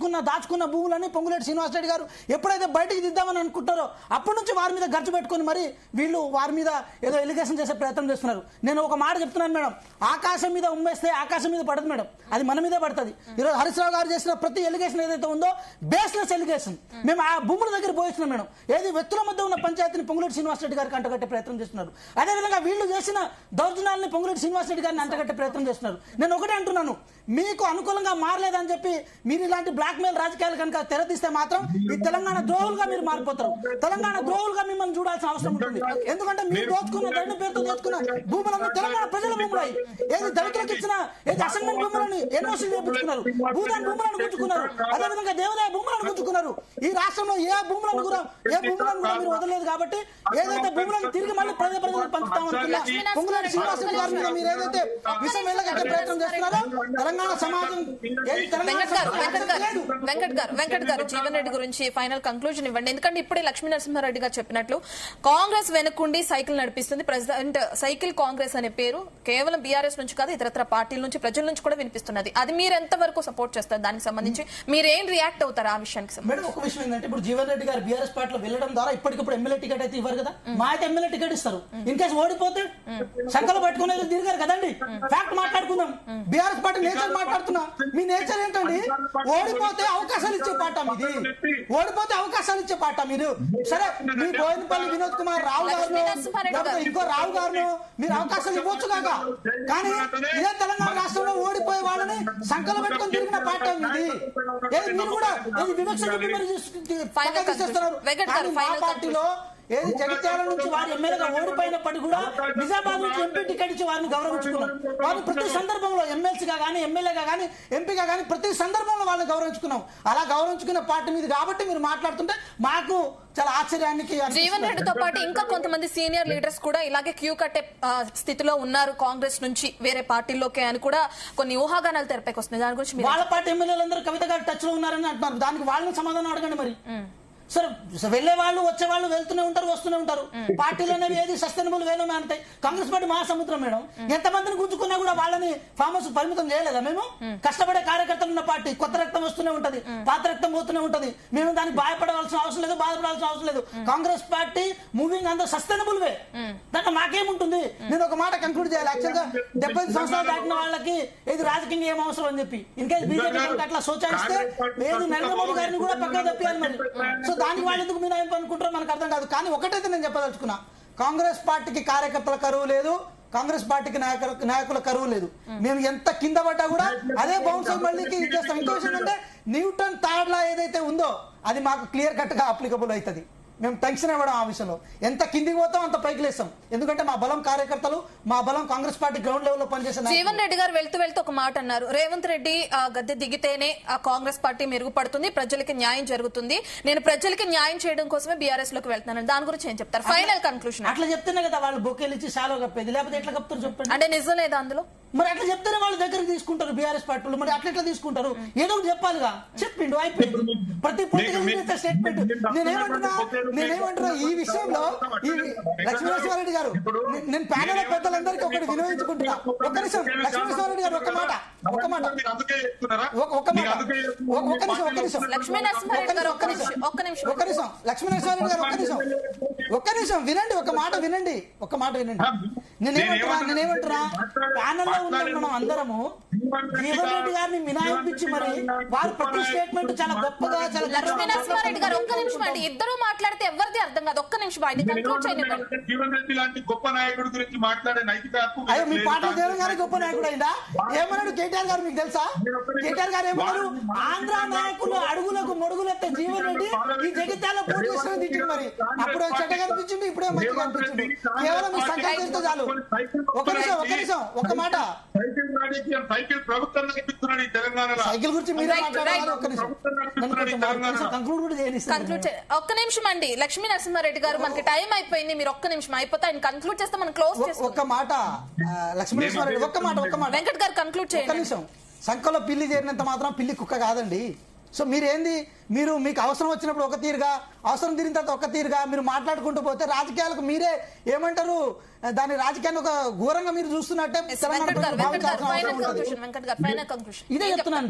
దాచుకున్న భూములని పొంగులేటి శ్రీనివాసరెడ్డి గారు ఎప్పుడైతే బయటికి దిద్దామని అనుకుంటారో అప్పటి నుంచి వారి మీద ఖర్చు పెట్టుకుని మరి వీళ్ళు వారి మీద ఏదో ఎలిగేషన్ చేసే ప్రయత్నం చేస్తున్నారు. నేను ఒక మాట చెప్తున్నాను మేడం, ఆకాశం మీద ఉమ్మేస్తే ఆకాశం మీద పడదు మేడం, అది మన మీదే పడుతుంది. ఈరోజు హరీశ్రావు గారు చేసిన ప్రతి ఎలిగేషన్ ఏదైతే ఉందో బేస్లెస్ ఎలిగేషన్. మేము ఆ భూముల దగ్గర పోయిస్తున్నాం మేడం. ఏది వ్యక్తుల మధ్య ఉన్న పంచాయతీని పొంగులేటి శ్రీనివాసరెడ్డి గారికి అంటగట్టే ప్రయత్నం చేస్తున్నారు. అదేవిధంగా వీళ్ళు చేసిన దౌర్జన్యాలని పొంగులేటి శ్రీనివాసరెడ్డి గారిని అంటగట్టే ప్రయత్నం చేస్తున్నారు. నేను ఒకటే అంటున్నాను, మీకు అనుకూలంగా మారలేదని చెప్పి మీరు ఇలాంటి బ్లాక్ మెయిల్ రాజకీయాలు కనుక తెరదీస్తే మాత్రం ఈ తెలంగాణ ద్రోహులుగా మీరు మారిపోతారు. తెలంగాణ ద్రోహులుగా మిమ్మల్ని చూడాల్సిన అవసరం ఉంటుంది. ఎందుకంటే మీరు దోచుకున్న ధరణి పేరుతో దోచుకున్న భూములను తెలంగాణ ప్రజల భూములై, ఏది దళితులకు ఇచ్చిన ఏది అసైన్మెంట్ భూములని ఎన్ఓసీ చేయించుకున్నారు, భూదాన్ భూములను గుంజుకున్నారు, అదేవిధంగా దేవాదాయ భూములను గుంజుకున్నారు. ఈ రాష్ట్రంలో ఏ భూములను కూడా మీరు వదలలేదు. కాబట్టి ఏదైతే భూములను తిరిగి మళ్ళీ ప్రజలకు పంచుతామనుకున్నా పొంగులేటి శ్రీనివాసరెడ్డి గారి మీద మీరు ఏదైతే విషయం వెళ్ళగట్టే ప్రయత్నం చేస్తున్నారో తెలంగాణ సమాజం వెంకట్ గారు జీవన్ రెడ్డి గురించి ఫైనల్ కంక్లూజన్ ఇవ్వండి. ఎందుకంటే ఇప్పుడే లక్ష్మీ నరసింహారెడ్డి గారు చెప్పినట్లు కాంగ్రెస్ వెనుకుండి సైకిల్ నడిపిస్తుంది. ప్రెసిడెంట్ సైకిల్ కాంగ్రెస్ అనే పేరు కేవలం బీఆర్ఎస్ నుంచి కాదు, ఇతరత్ర పార్టీల నుంచి ప్రజల నుంచి కూడా వినిపిస్తున్నది. అది మీరు ఎంత వరకు సపోర్ట్ చేస్తారు? దానికి సంబంధించి మీరేం రియాక్ట్ అవుతారు ఆ విషయానికి? మేడం ఒక విషయం ఏంటంటే ఇప్పుడు జీవన్ రెడ్డి గారు బీఆర్ఎస్ పార్టీలో వెళ్ళడం ద్వారా ఇప్పటికిప్పుడు ఎమ్మెల్యే టికెట్ అయితే ఇవ్వరు కదా, మా అయితే ఎమ్మెల్యే టికెట్ ఇస్తారు. ఇన్ కేసు ఓడిపోతే సంకలు పట్టుకునేది తిరిగారు కదండి. ఫ్యాక్ట్ మాట్లాడుకుందాం. బీఆర్ఎస్ పార్టీ నేచర్ మాట్లాడుతున్నా. మీ నేచర్ ఏంటండి? ఓడిపోతే అవకాశాలు ఇచ్చే పాట మీది. ఓడిపోతే అవకాశాలు ఇచ్చే పాట మీరు. సరే మీ బోయినపల్లి వినోద్ కుమార్ రావు గారు ఇంకో రావు గారు మీరు అవకాశాలు ఇవ్వచ్చు కాక, కానీ ఇదే తెలంగాణ రాష్ట్రంలో ఓడిపోయే వాళ్ళని సంకలు పెట్టుకుని తిరిగిన పాట మీది. మీరు కూడా వివక్ష తీసేస్తున్నారు. మా పార్టీలో ఏది జగిత్యాల నుంచి వారి ఎమ్మెల్యేగా ఓడిపోయినప్పటికీ కూడా నిజామాబాద్ నుంచి ఎంపీ టికెట్ ఇచ్చి వారిని గౌరవించుకున్నాం. వారిని ప్రతి సందర్భంలో ఎమ్మెల్సీగా కానీ ఎమ్మెల్యేగా కానీ ఎంపీగా కానీ ప్రతి సందర్భంలో వాళ్ళని గౌరవించుకున్నాం. అలా గౌరవించుకున్న పార్టీ మీద కాబట్టి మీరు మాట్లాడుతుంటే మాకు చాలా ఆశ్చర్యానికి. జీవన్ రెడ్డితో పాటు ఇంకా కొంతమంది సీనియర్ లీడర్స్ కూడా ఇలాగే క్యూ కట్టే స్థితిలో ఉన్నారు కాంగ్రెస్ నుంచి వేరే పార్టీల్లోకి అని కూడా కొన్ని ఊహాగానాలు తెరపైకి వస్తున్నాయి. దాని గురించి వాళ్ళ పార్టీ ఎమ్మెల్యేలందరూ కవిత గారు టచ్ లో ఉన్నారని అంటున్నారు. దానికి వాళ్ళని సమాధానం అడగండి మరి. సరే వెళ్లే వాళ్ళు వచ్చే వాళ్ళు వెళ్తూనే ఉంటారు, వస్తూనే ఉంటారు. పార్టీలు అనేవి ఏది సస్టైనబుల్ వేలోనే అంటాయి. కాంగ్రెస్ పార్టీ మహాసముద్రం మేడం. ఎంతమందిని గుంజుకున్నా కూడా వాళ్ళని ఫామ్ హౌస్ పరిమితం చేయలేదా మేము? కష్టపడే కార్యకర్తలు ఉన్న పార్టీ. కొత్త రక్తం వస్తూనే ఉంటది, పాత రక్తం పోతూనే ఉంటది. మేము దానికి భయపడవలసిన అవసరం లేదు, బాధపడాల్సిన అవసరం లేదు. కాంగ్రెస్ పార్టీ మూవింగ్ అంతా సస్టైనబుల్ వే. దాంట్లో మాకేముంటుంది? నేను ఒక మాట కంక్లూడ్ చేయాలి. యాక్చువల్ గా 75 సంవత్సరాలు దాటిన వాళ్ళకి ఏది రాజకీయంగా ఏం అవసరం అని చెప్పి ఇన్కేస్ బీజేపీ అట్లా సోచాయిస్తే ఏది నరేంద్ర మోడీ గారిని కూడా పక్కన తప్పియాలి మరి. సో దానికి వాళ్ళు ఎందుకు మీరు అనుకుంటారో మనకు అర్థం కాదు. కానీ ఒకటైతే నేను చెప్పదలుచుకున్నా, కాంగ్రెస్ పార్టీకి కార్యకర్తల కరువు లేదు, కాంగ్రెస్ పార్టీకి నాయకుల కరువు లేదు. మేము ఎంత కింద పడ్డా కూడా అదే బౌన్స్ మళ్ళీకి ఇచ్చేస్తాం. ఇంకో విషయం అంటే న్యూటన్ థర్డ్ లా ఏదైతే ఉందో అది మాకు క్లియర్ కట్ గా అప్లికబుల్ అవుతుంది. మేము టెన్షన్ ఇవ్వడం ఆ విషయంలో. ఎంత కిందికి పోతాం అంత పైకి లేస్తాం. ఎందుకంటే మా బలం కార్యకర్తలు, మా బలం కాంగ్రెస్ పార్టీ గ్రౌండ్ లెవెల్ లో పనిచేసే. జీవన్ రెడ్డి గారు వెళ్తూ ఒక మాట అన్నారు, రేవంత్ రెడ్డి గద్దె దిగితేనే ఆ కాంగ్రెస్ పార్టీ మెరుగుపడుతుంది, ప్రజలకి న్యాయం జరుగుతుంది, నేను ప్రజలకి న్యాయం చేయడం కోసమే బీఆర్ఎస్ లోకి వెళ్తున్నాను. దాని గురించి ఏం చెప్తారు? Final conclusion. అట్లా చెప్తేనే కదా వాళ్ళు బొకేలు ఇచ్చి శాలో కప్పేది, లేకపోతే ఎట్లా కప్తారు చెప్పండి. అంటే నిజం లేదా అందులో? మరి అట్లా చెప్తేనే వాళ్ళు దగ్గరికి తీసుకుంటారు బీఆర్ఎస్ పార్టీలు. మరి అట్లా ఎట్లా తీసుకుంటారు? ఏదో ఒకటి చెప్పాలిగా. చెప్పిండు అయిపోయింది. ప్రతి పొలిటికల్ స్టేట్మెంట్. నేనేమంటున్నా ఈ విషయంలో ఈ లక్ష్మీనరసింహారెడ్డి గారు, నేను ప్యానల్ పెద్దలందరికీ ఒకటి వినియోగించుకుంటున్నా. ఒక్క నిమిషం లక్ష్మీనరసింహారెడ్డి గారు ఒక్క మాట లక్ష్మీనరసింహారెడ్డి గారు ఒక్క నిమిషం వినండి. ఒక మాట వినండి. నేనేమంటున్నా ప్యానల్లో ఉన్న మనం అందరము జీవన్ రెడ్డి గారిని మినాయింపించి మరి వారు ప్రతి స్టేట్మెంట్ చాలా గొప్పగా చాలా. లక్ష్మీనరసింహారెడ్డి గారు ఒక్క నిమిషం అండి, ఇద్దరు మాట్లాడితే ఎవరిది అర్థం కాదు. ఒక్క నిమిషం ఆయన కంక్లూడ్ చేయండి. జీవన్ రెడ్డి లాంటి గొప్ప నాయకుడి గురించి మాట్లాడే నైతిక హక్కు. అయ్యో మీ పార్టీలో జీవన్ గారు గొప్ప నాయకుడు అయిందా? ఏమన్నాడు కేటీఆర్ గారు మీకు తెలుసా? కేటీఆర్ గారు ఏమన్నారు? ఆంధ్ర నాయకులు అడుగులకు మొడుగులెత్తే జీవన్ రెడ్డి ఈ జగిత్యాల పోటీ చేసిన తిట్టింది. మరి అప్పుడు చెడ్డ కనిపించింది, ఇప్పుడే మంచి కనిపించింది. కేవలం మీ సంఖ్య చాలు. ఒక నిమిషం ఒక్క మాట రాజకీయం సైకిల్ ప్రభుత్వం నడిపిస్తున్నాడు ఈ తెలంగాణలో. సైకిల్ గురించి మీరే Right, మాట్లాడాలి. right. ఒక్క నిమిషం. ప్రభుత్వం నన్ను నడిపిస్తున్నాడు ఈ కొంచెం తెలంగాణలో. కంక్లూడ్ కూడా చేయనిస్తాను. కంక్లూడ్ ఒక్క నిమిషం అండి. లక్ష్మీ నరసింహారెడ్డి గారు, మనకి టైం అయిపోయింది. మీరు ఒక్క నిమిషం అయిపోతే ఆయన కంక్లూడ్ చేస్తే మనం క్లోజ్ చేస్తాం. ఒక్క మాట లక్ష్మీనరసింహారెడ్డి, ఒక్క మాట వెంకట్ గారు కంక్లూడ్ ఒక్క చేయండి. నిమిషం. సంఖలో పిల్లి చేరినంత మాత్రం పిల్లి కుక్క కాదండి. సో మీరేంది, మీకు అవసరం వచ్చినప్పుడు ఒక తీరుగా, అవసరం తీరిన తర్వాత ఒక తీరుగా మీరు మాట్లాడుకుంటూ పోతే రాజకీయాలకు మీరే ఏమంటారు, దాని రాజకీయాన్ని ఒక ఘోరంగా మీరు చూస్తున్నట్టే తెలంగాణ వెంకట్ గారు, ప్రజలు వెంకట్ గారు భావించాల్సిన ఫైనల్ అవసరం ఉంటుంది. కంక్లూషన్. వెంకట్ గారు ఫైనల్ కంక్లూషన్. ఇదే చెప్తున్నాను.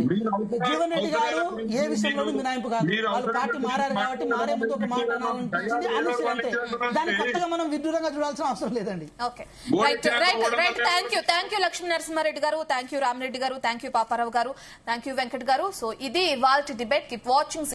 జీవన్ రెడ్డి గారు ఏ విషయంలో మినాయింపు కాదు. వాళ్ళు పార్టీ మారారు కాబట్టి మారే ముందు ఒక మాట అనాలనిపించింది, అనేసి అంతే. దాన్ని కొత్తగా మనం విడ్డూరంగా చూడాల్సిన అవసరం లేదండి. Okay, right right right. Thank you Lakshmi Narasimha Reddy గారు, థ్యాంక్ యూ రామరెడ్డి గారు, థ్యాంక్ యూ పాపారావు గారు, థ్యాంక్ యూ వెంకట్ గారు. సో ఇది ఇవాల్టి డిబేట్. Keep watching.